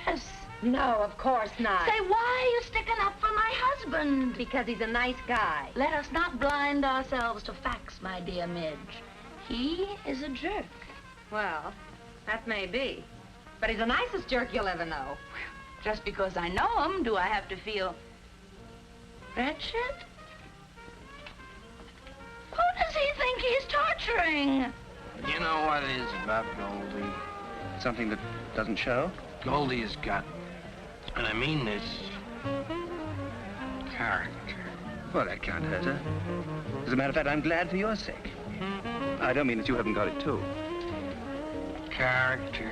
Yes. No, of course not. Say, why are you sticking up for my husband? Because he's a nice guy. Let us not blind ourselves to facts, my dear Midge. He is a jerk. Well, that may be. But he's the nicest jerk you'll ever know. Just because I know him, do I have to feel wretched? Who does he think he's torturing? You know what it is about Goldie? Something that doesn't show? Goldie has got, and I mean this, character. Well, that can't hurt her. As a matter of fact, I'm glad for your sake. I don't mean that you haven't got it, too. Character.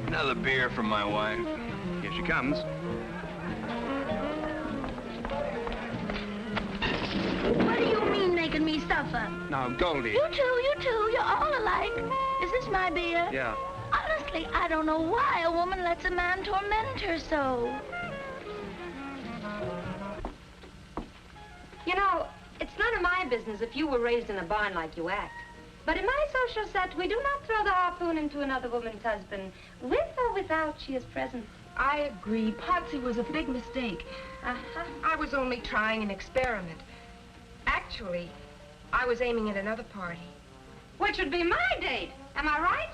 Another beer from my wife. Here she comes. What do you mean making me suffer? Now, Goldie. You two, you're all alike. Is this my beer? Yeah. Honestly, I don't know why a woman lets a man torment her so. You know, it's none of my business if you were raised in a barn like you act. But in my social set, we do not throw the harpoon into another woman's husband, with or without she is present. I agree. Potsy was a big mistake. I was only trying an experiment. Actually, I was aiming at another party. Which would be my date. Am I right?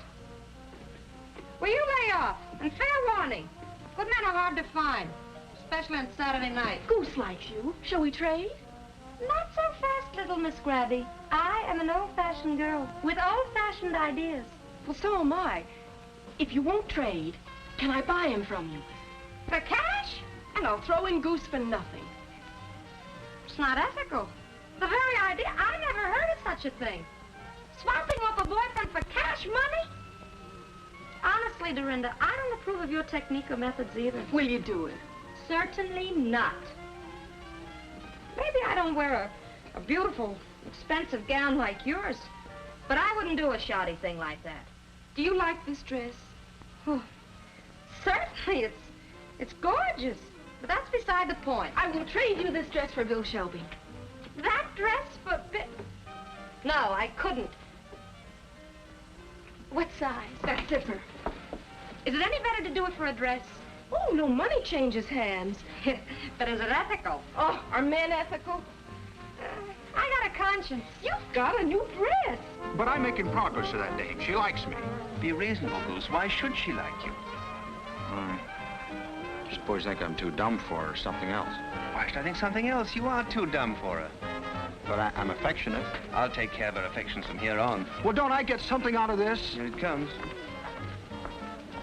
Well, you lay off. And fair warning. Good men are hard to find, especially on Saturday night. Goose likes you. Shall we trade? Not so fast, little Miss Grabby. I am an old-fashioned girl with old-fashioned ideas. Well, so am I. If you won't trade, can I buy him from you? For cash? And I'll throw in Goose for nothing. It's not ethical. The very idea, I never heard of such a thing. Swapping off a boyfriend for cash money? Honestly, Dorinda, I don't approve of your technique or methods either. Will you do it? Certainly not. Maybe I don't wear a beautiful, expensive gown like yours, but I wouldn't do a shoddy thing like that. Do you like this dress? Oh, certainly, it's gorgeous, but that's beside the point. I will trade you this dress for Bill Shelby. That dress for No, I couldn't. What size? That zipper. Is it any better to do it for a dress? Oh, no money changes hands. But is it ethical? Oh, are men ethical? I got a conscience. You've got a new dress. But I'm making progress with that dame. She likes me. Be reasonable, Goose. Why should she like you? I suppose you think I'm too dumb for her or something else. Why should I think something else? You are too dumb for her. But I'm affectionate. I'll take care of her affections from here on. Well, don't I get something out of this? Here it comes.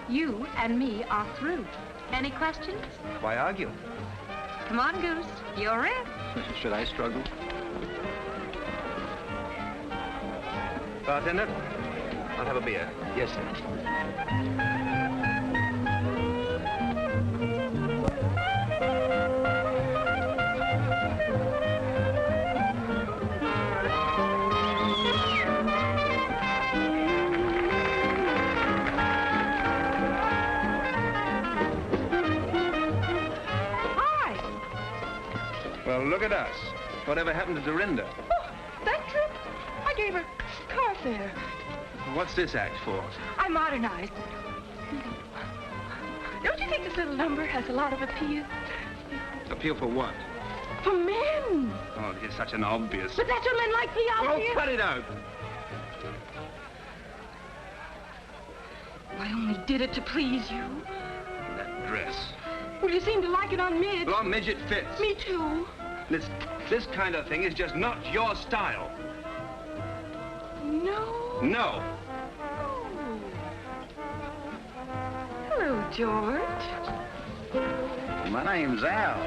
You and me are through. Any questions? Why argue? Come on, Goose. You're in. Should I struggle? Bartender, I'll have a beer. Yes, sir. look at us. Whatever happened to Dorinda? Oh, that trip? I gave her car fare. What's this act for? I modernized. Don't you think this little number has a lot of appeal? Appeal for what? For men. Oh, it's such an obvious... But that's what men like me out Oh, here. cut it out. I only did it to please you. That dress. Well, you seem to like it on Midge. Well, Midget fits. Me too. This kind of thing is just not your style. No. No. Oh. Hello, George. My name's Al.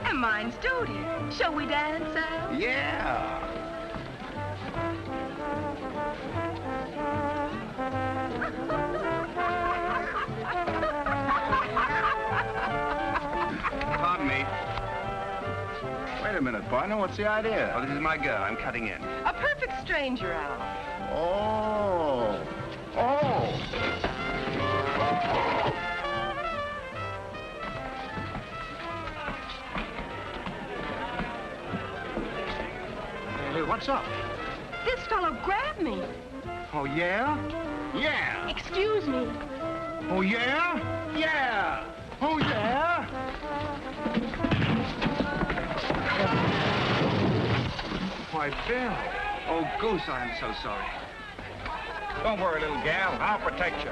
And mine's Jody. Shall we dance, Al? Yeah. Pardon me. Wait a minute, partner. What's the idea? Oh, this is my girl. I'm cutting in. A perfect stranger, Al. Oh. Oh. Hey, what's up? This fellow grabbed me. Oh, yeah? Yeah. Excuse me. Oh, yeah? Yeah. Oh, yeah? Why, Bill. Oh, Goose, I am so sorry. Don't worry, little gal. I'll protect you.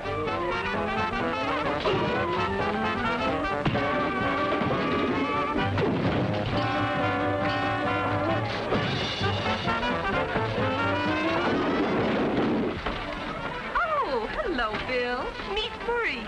Oh, hello, Bill. Meet Marie.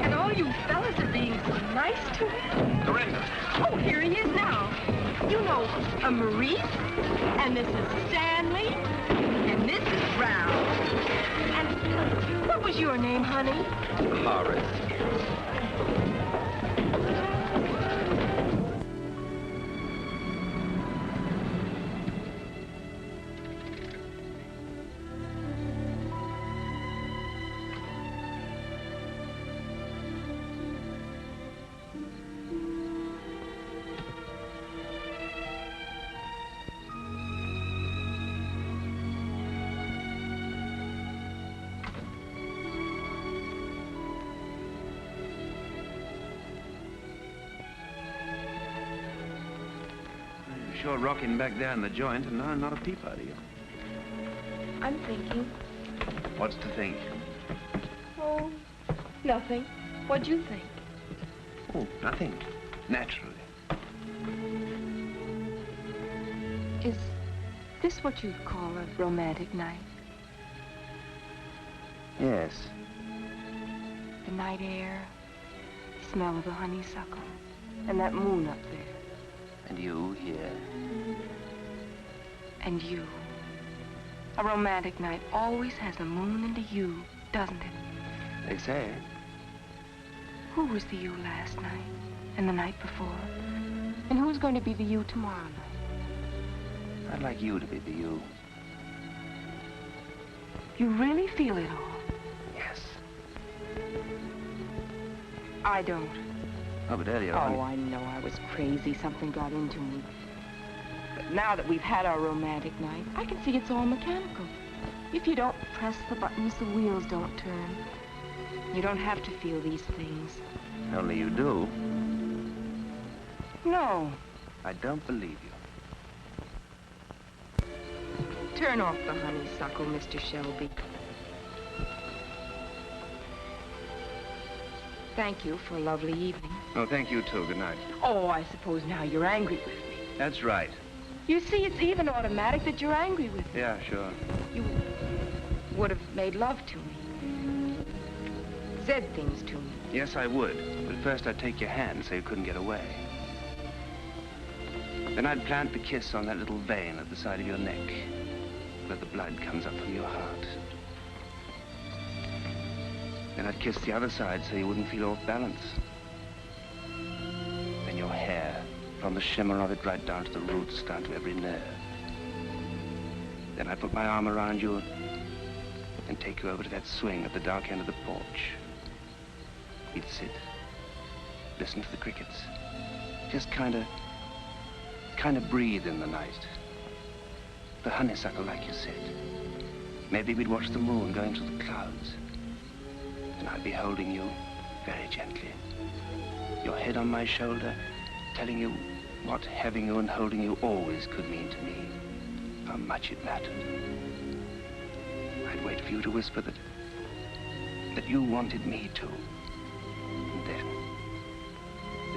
And all you fellas are being so nice to him. Dorinda. Oh, here he is now. You know, Maurice, and this is Stanley, and this is Brown. And what was your name, honey? Horace. Sure rocking back there in the joint, and now not a peep out of you. I'm thinking. What's to think? Oh, nothing. What'd you think? Oh, nothing. Naturally. Is this what you'd call a romantic night? Yes. The night air, the smell of the honeysuckle, and that moon up there. And you here. And you. A romantic night always has a moon and a you, doesn't it? They say. Who was the you last night? And the night before? And who's going to be the you tomorrow night? I'd like you to be the you. You really feel it all? Yes. I don't. Oh, but earlier Oh, on... I know I was crazy. Something got into me. But now that we've had our romantic night, I can see it's all mechanical. If you don't press the buttons, the wheels don't turn. You don't have to feel these things. Only you do. No. I don't believe you. Turn off the honeysuckle, Mr. Shelby. Thank you for a lovely evening. Oh, thank you, too. Good night. Oh, I suppose now you're angry with me. That's right. You see, it's even automatic that you're angry with me. Yeah, sure. You would have made love to me. Said things to me. Yes, I would. But first I'd take your hand so you couldn't get away. Then I'd plant the kiss on that little vein at the side of your neck. where the blood comes up from your heart. Then I'd kiss the other side so you wouldn't feel off balance. Then your hair, from the shimmer of it right down to the roots, down to every nerve. Then I'd put my arm around you and take you over to that swing at the dark end of the porch. We'd sit, listen to the crickets, just kind of breathe in the night. The honeysuckle, like you said. Maybe we'd watch the moon going through the clouds. And I'd be holding you very gently. Your head on my shoulder, telling you what having you and holding you always could mean to me. How much it mattered. I'd wait for you to whisper that you wanted me to.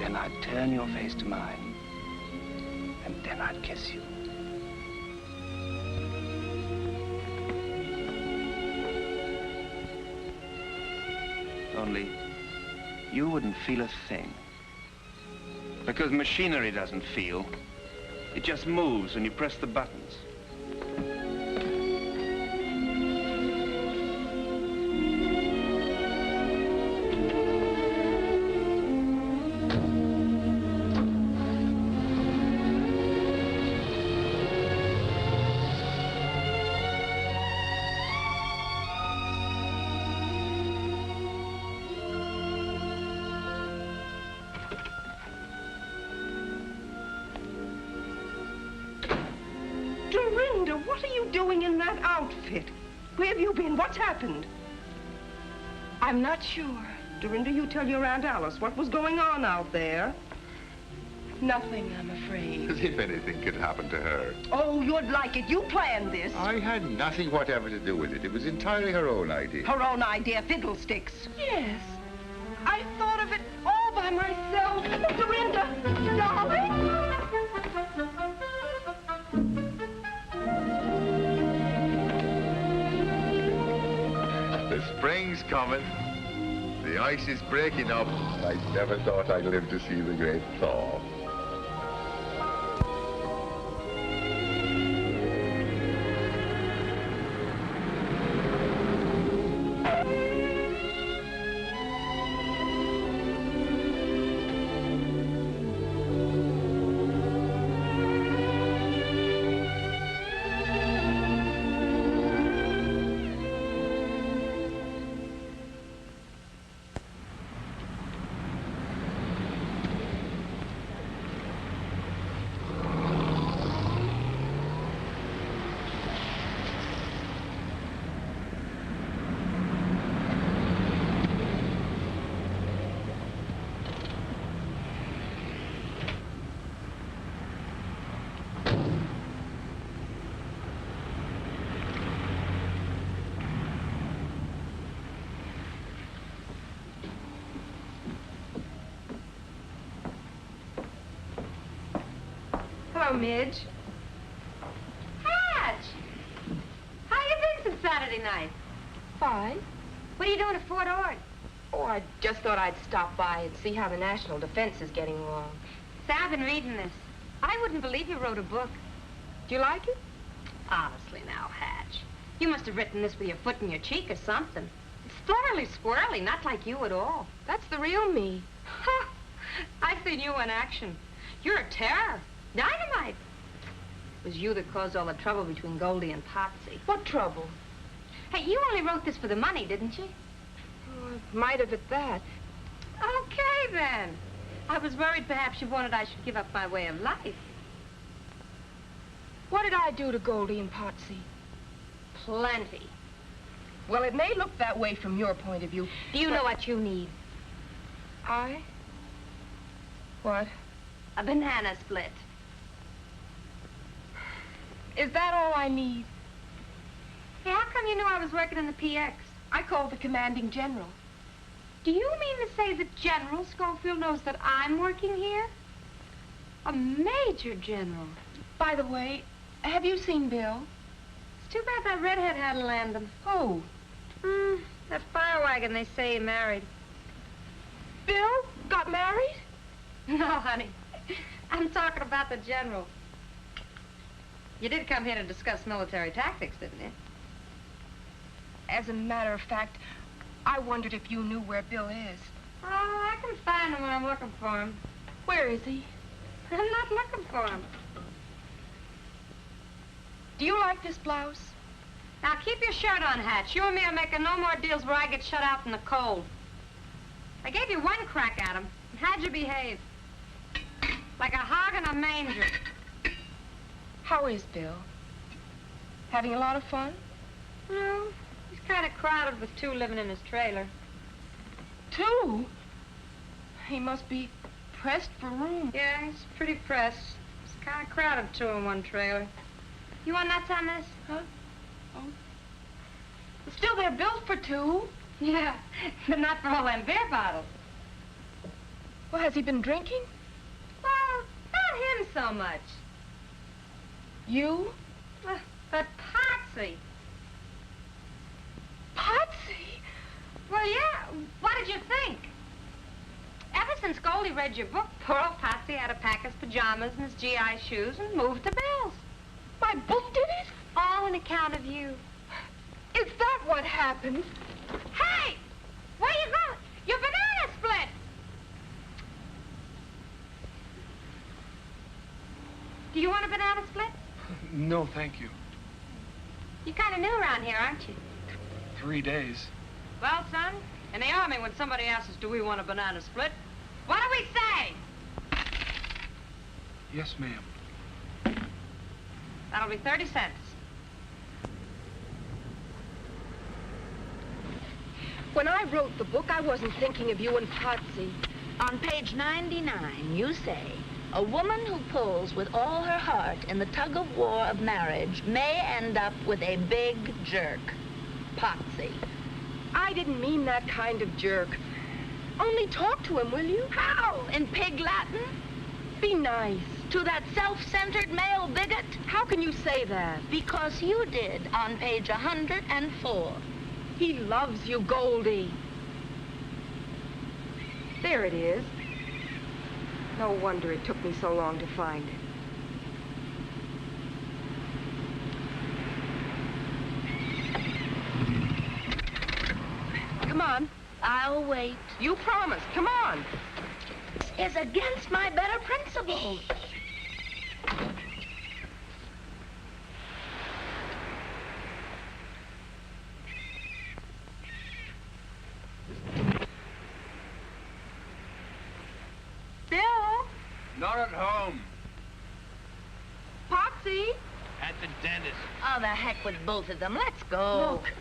And then I'd turn your face to mine. And then I'd kiss you. Only you wouldn't feel a thing. Because machinery doesn't feel. It just moves when you press the buttons. Dorinda, what are you doing in that outfit? Where have you been? What's happened? I'm not sure. Dorinda, you tell your Aunt Alice what was going on out there. Nothing, I'm afraid. As if anything could happen to her. Oh, you'd like it. You planned this. I had nothing whatever to do with it. It was entirely her own idea. Her own idea, fiddlesticks. Yes. I thought of it all by myself. Dorinda, darling. The spring's coming. The ice is breaking up. I never thought I'd live to see the great thaw. Hello, Midge. Hatch! How you been since Saturday night? Fine. What are you doing at Fort Ord? Oh, I just thought I'd stop by and see how the national defense is getting along. Say, I've been reading this. I wouldn't believe you wrote a book. Do you like it? Honestly now, Hatch. You must have written this with your foot in your cheek or something. It's thoroughly squirrely, not like you at all. That's the real me. Ha! I've seen you in action. You're a terror. Dynamite. It was you that caused all the trouble between Goldie and Potsy. What trouble? Hey, you only wrote this for the money, didn't you? Oh, I might have at that. Okay, then. I was worried perhaps you wanted I should give up my way of life. What did I do to Goldie and Potsy? Plenty. Well, it may look that way from your point of view. Do you know what you need? I? What? A banana split. Is that all I need? Hey, how come you knew I was working in the PX? I called the commanding general. Do you mean to say that General Schofield knows that I'm working here? A major general. By the way, have you seen Bill? It's too bad that redhead had to land him. Who? That fire wagon they say he married. Bill got married? No, honey. I'm talking about the general. You did come here to discuss military tactics, didn't you? As a matter of fact, I wondered if you knew where Bill is. Oh, I can find him when I'm looking for him. Where is he? I'm not looking for him. Do you like this blouse? Now, keep your shirt on, Hatch. You and me are making no more deals where I get shut out in the cold. I gave you one crack at him. How'd you behave? Like a hog in a manger. How is Bill? Having a lot of fun? No, he's kind of crowded with two living in his trailer. Two? He must be pressed for room. Yeah, he's pretty pressed. It's kind of crowded, two in one trailer. You want nuts on this? Huh? Oh. But still, they're built for two. Yeah, but not for all them beer bottles. Well, has he been drinking? Well, not him so much. You? But Patsy. Patsy? Well, yeah. What did you think? Ever since Goldie read your book, poor old Patsy had to pack his pajamas and his GI shoes and move to Bill's. My book did it? All on account of you. Is that what happened? Hey! Where you going? Your banana split! Do you want a banana split? No, thank you. You're kind of new around here, aren't you? 3 days. Well, son, in the Army, when somebody asks us, do we want a banana split, what do we say? Yes, ma'am. That'll be 30 cents. When I wrote the book, I wasn't thinking of you and Patsy. On page 99, you say, a woman who pulls with all her heart in the tug-of-war of marriage may end up with a big jerk. Patsy. I didn't mean that kind of jerk. Only talk to him, will you? How? In pig Latin? Be nice. To that self-centered male bigot? How can you say that? Because you did on page 104. He loves you, Goldie. There it is. No wonder it took me so long to find it. Come on. I'll wait. You promised. Come on. This is against my better principles. Bill? Not at home. Patsy? At the dentist. Oh, the heck with both of them. Let's go. Look,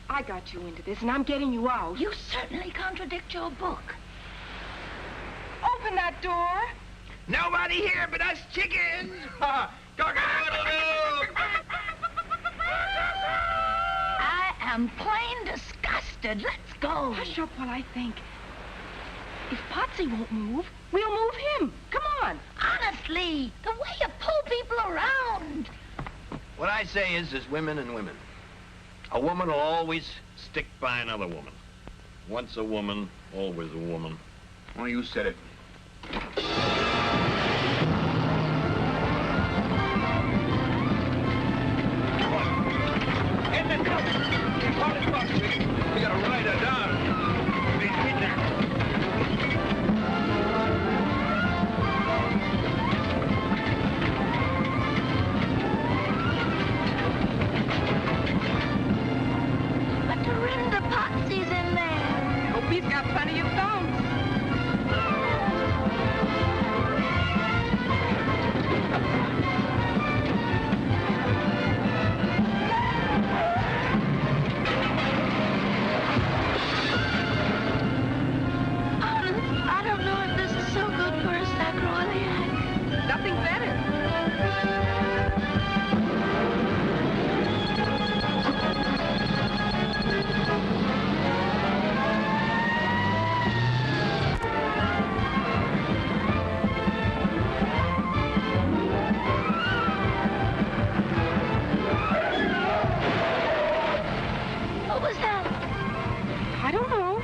I got you into this, and I'm getting you out. You certainly contradict your book. Open that door. Nobody here but us chickens. Cock-a-doodle-doo. I am plain disgusted. Let's go. Hush up while I think. If Patsy won't move, we'll move him. Come on. Honestly, the way you pull people around. What I say is, there's women and women. A woman will always stick by another woman. Once a woman, always a woman. Oh, you said it. In the truck. We gotta ride her down. Be kidnapped. But Dorinda Patsy's in there. Hope he's got plenty of thumbs. Honest, I don't know if this is so good for a sacroiliac. Nothing better. What was that? I don't know.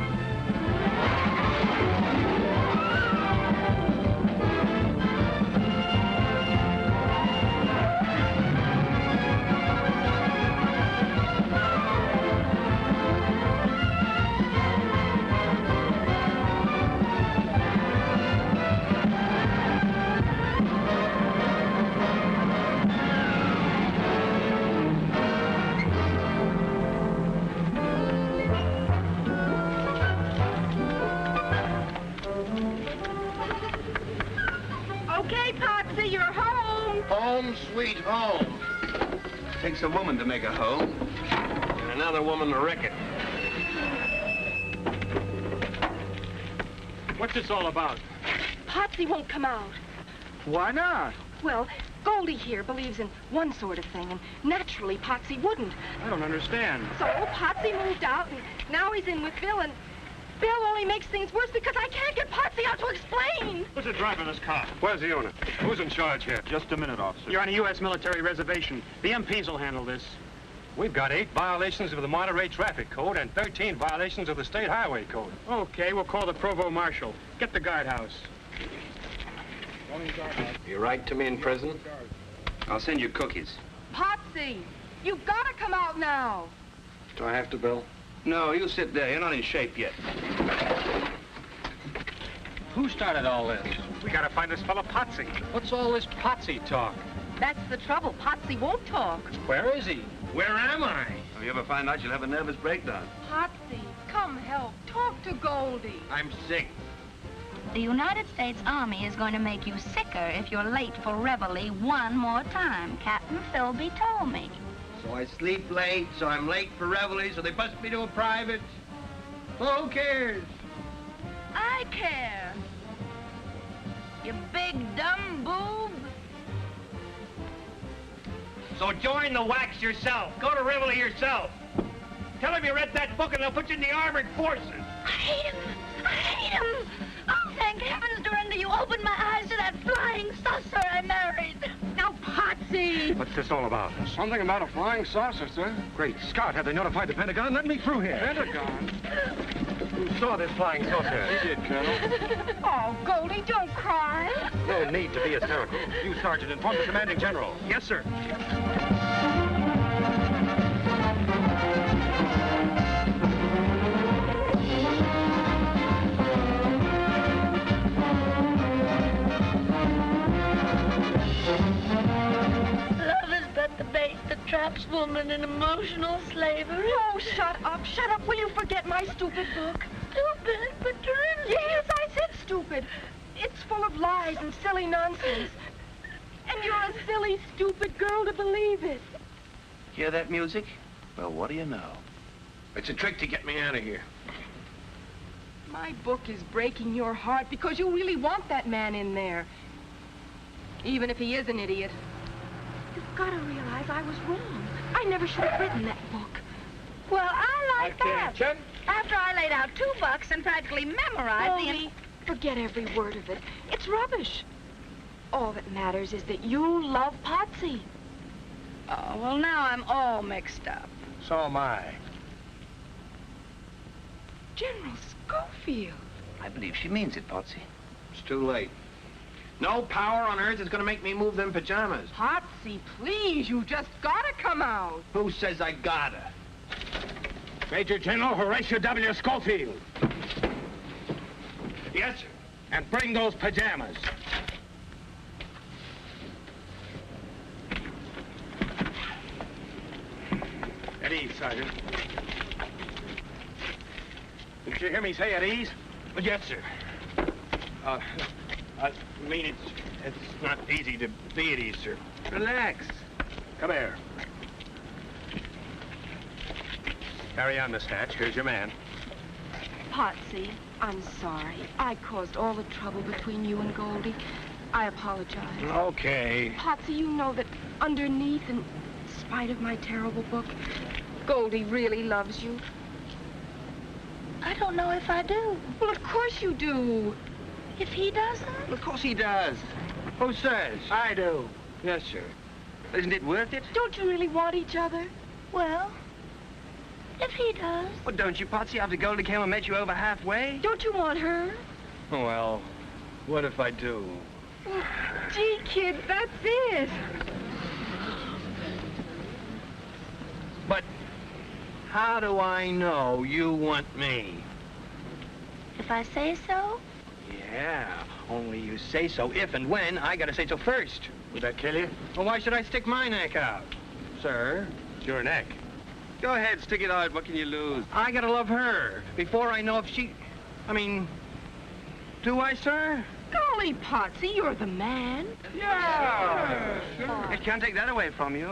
sweet home. Takes a woman to make a home. And another woman to wreck it. What's this all about? Potsy won't come out. Why not? Well, Goldie here believes in one sort of thing, and naturally Potsy wouldn't. I don't understand. So Potsy moved out, and now he's in with Bill, and Bill only makes things worse because I can't get Potsy out to explain. Who's the driver of this car? Where's the unit? Who's in charge here? Just a minute, officer. You're on a U.S. military reservation. The MPs will handle this. We've got 8 violations of the Monterey Traffic Code and 13 violations of the State Highway Code. Okay, we'll call the Provost Marshal. Get the guardhouse. You write to me in prison? I'll send you cookies. Potsy, you've got to come out now. Do I have to, Bill? No, you sit there. You're not in shape yet. Who started all this? We gotta find this fella Potsy. What's all this Potsy talk? That's the trouble. Potsy won't talk. Where is he? Where am I? If you ever find out, you'll have a nervous breakdown. Potsy, come help. Talk to Goldie. I'm sick. The United States Army is going to make you sicker if you're late for reveille one more time. Captain Philby told me. So I sleep late, so I'm late for reveille, so they bust me to a private. Well, who cares? I care. You big dumb boob. So join the wax yourself. Go to reveille yourself. Tell them you read that book and they'll put you in the armored forces. I hate him. I hate him. Oh, thank heavens, Dorinda, you opened my eyes to that flying saucer I married. Now, Potsy! What's this all about? Something about a flying saucer, sir. Great Scott, have they notified the Pentagon? Let me through here. Pentagon? Who saw this flying saucer? He did, Colonel. Oh, Goldie, don't cry. No need to be hysterical. You, Sergeant, inform the commanding general. Yes, sir. Love is but the bait that traps woman in emotional slavery. Oh, shut up. Shut up. Will you forget my stupid book? Stupid, but Dorinda. Yes, I said stupid. It's full of lies and silly nonsense. And you're a silly, stupid girl to believe it. Hear that music? Well, what do you know? It's a trick to get me out of here. My book is breaking your heart because you really want that man in there. Even if he is an idiot. You've got to realize I was wrong. I never should have written that book. Well, I like that. Attention. After I laid out $2 and practically memorized Goldie, forget every word of it. It's rubbish. All that matters is that you love Potsy. Oh, well, now I'm all mixed up. So am I. General Schofield. I believe she means it, Potsy. It's too late. No power on earth is going to make me move them pajamas. Potsy, please, you just got to come out. Who says I gotta? Major General Horatio W. Schofield. Yes, sir. And bring those pajamas. At ease, Sergeant. Did you hear me say at ease? Yes, sir. I mean, it's not easy to be at ease, sir. Relax. Come here. Carry on, Miss Hatch. Here's your man. Potsy, I'm sorry. I caused all the trouble between you and Goldie. I apologize. Okay. Potsy, you know that underneath, in spite of my terrible book, Goldie really loves you. I don't know if I do. Well, of course you do. If he doesn't? Of course he does. Who says? I do. Yes, sir. Isn't it worth it? Don't you really want each other? Well, if he does. Well, don't you, Potsy, after Goldie came and met you over halfway? Don't you want her? Well, what if I do? Gee, kid, that's it. But how do I know you want me? If I say so? Yeah, only you say so if and when I gotta say so first. Would that kill you? Well, why should I stick my neck out? Sir? It's your neck. Go ahead, stick it out. What can you lose? I gotta love her before I know if she... I mean, do I, sir? golly, Potsy, you're the man. Yeah. I can't take that away from you.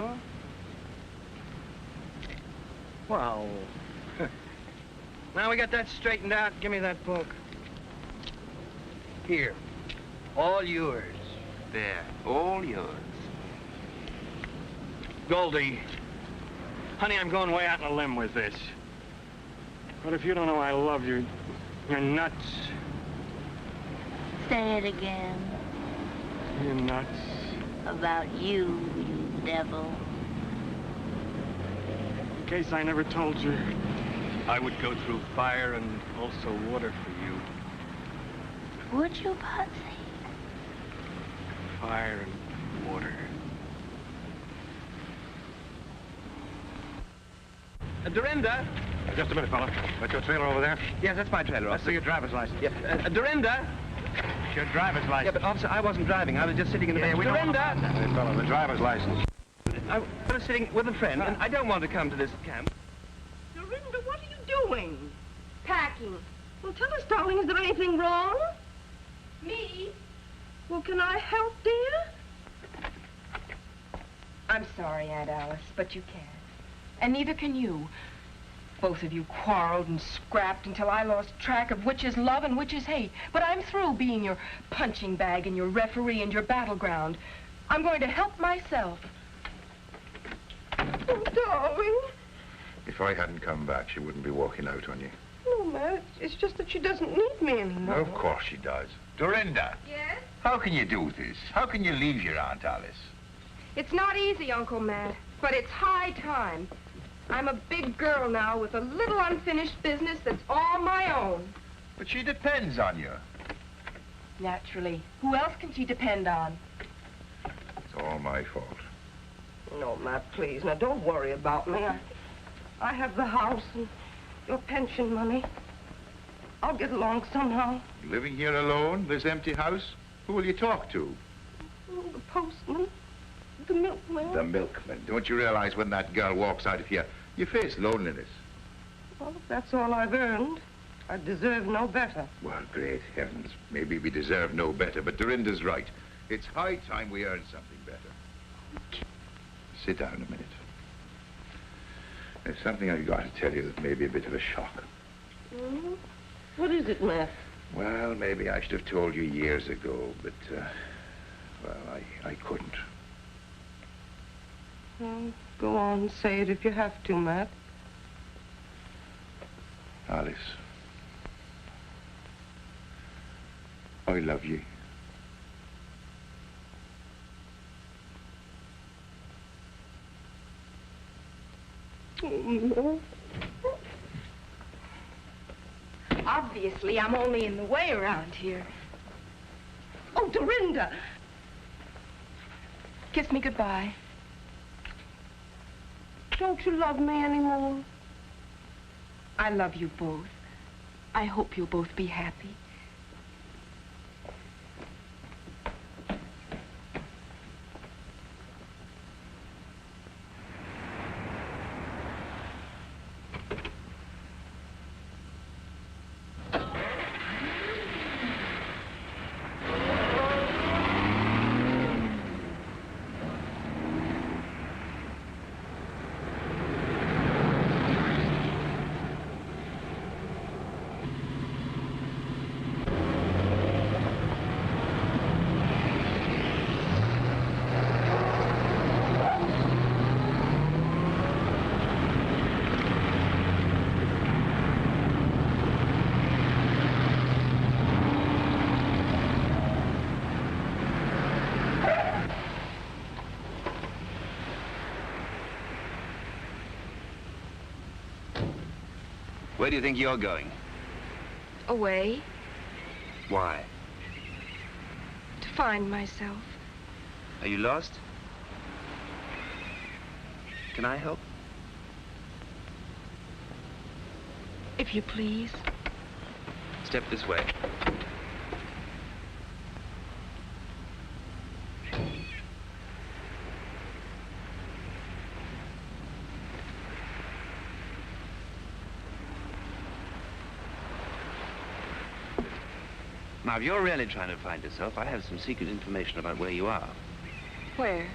Well, now we got that straightened out. Give me that book. Here. All yours. There, all yours. Goldie, honey, I'm going way out on a limb with this. But if you don't know I love you, you're nuts. Say it again. You're nuts. About you, you devil. In case I never told you, I would go through fire and also water for you. Would you, Potsy? Fire and water. Dorinda? Just a minute, fella. That's your trailer over there? Yes, that's my trailer. Let's see your driver's license. Yeah. Dorinda? Your driver's license. Yeah, but officer, I wasn't driving. I was just sitting in the back. Dorinda! Hey, fella, the driver's license. I was sitting with a friend, and I don't want to come to this camp. Dorinda, what are you doing? Packing. Well, tell us, darling, is there anything wrong? Me? Well, can I help, dear? I'm sorry, Aunt Alice, but you can't. And neither can you. Both of you quarreled and scrapped until I lost track of which is love and which is hate. But I'm through being your punching bag and your referee and your battleground. I'm going to help myself. Oh, darling. If I hadn't come back, she wouldn't be walking out on you. No, Matt, it's just that she doesn't need me anymore. Of course she does. Dorinda. Yes? How can you do this? How can you leave your Aunt Alice? It's not easy, Uncle Matt, but it's high time. I'm a big girl now with a little unfinished business that's all my own. But she depends on you. Naturally. Who else can she depend on? It's all my fault. No, Matt, please. Now, don't worry about me. I have the house and your pension money. I'll get along somehow. Living here alone, this empty house? Who will you talk to? Oh, the postman, the milkman. The milkman. Don't you realize when that girl walks out of here, you face loneliness? Well, if that's all I've earned, I deserve no better. Well, great heavens. Maybe we deserve no better, but Dorinda's right. It's high time we earned something better. Sit down a minute. There's something I've got to tell you that may be a bit of a shock. Mm-hmm. What is it, Matt? Well, maybe I should have told you years ago, but, well, I couldn't. Well, go on, say it if you have to, Matt. Alice, I love you. Oh, no. Obviously, I'm only in the way around here. Oh, Dorinda! Kiss me goodbye. Don't you love me anymore? I love you both. I hope you'll both be happy. Where do you think you're going? Away Why? to find myself. Are you lost? Can I help? If you please. Step this way. Now, if you're really trying to find yourself, I have some secret information about where you are. Where?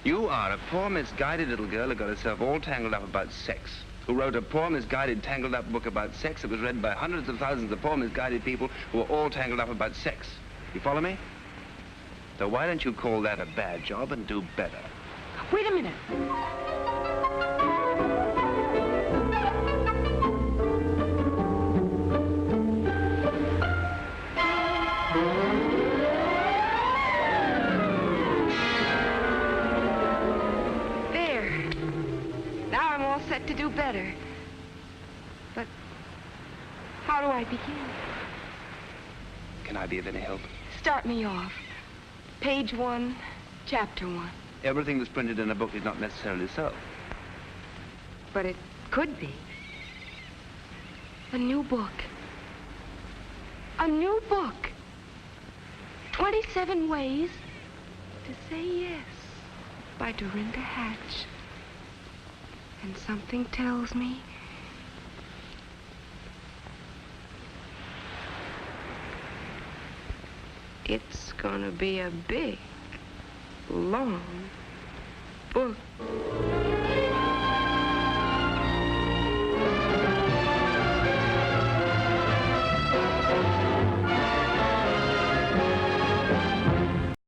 You are a poor, misguided little girl who got herself all tangled up about sex, who wrote a poor, misguided, tangled up book about sex that was read by hundreds of thousands of poor, misguided people who were all tangled up about sex. You follow me? So why don't you call that a bad job and do better? Wait a minute. There. Now I'm all set to do better. But how do I begin? Can I be of any help? Start me off. Page 1, chapter 1. Everything that's printed in a book is not necessarily so. But it could be. A new book. A new book. 27 Ways to Say Yes by Dorinda Hatch. And something tells me it's gonna be a big, long book.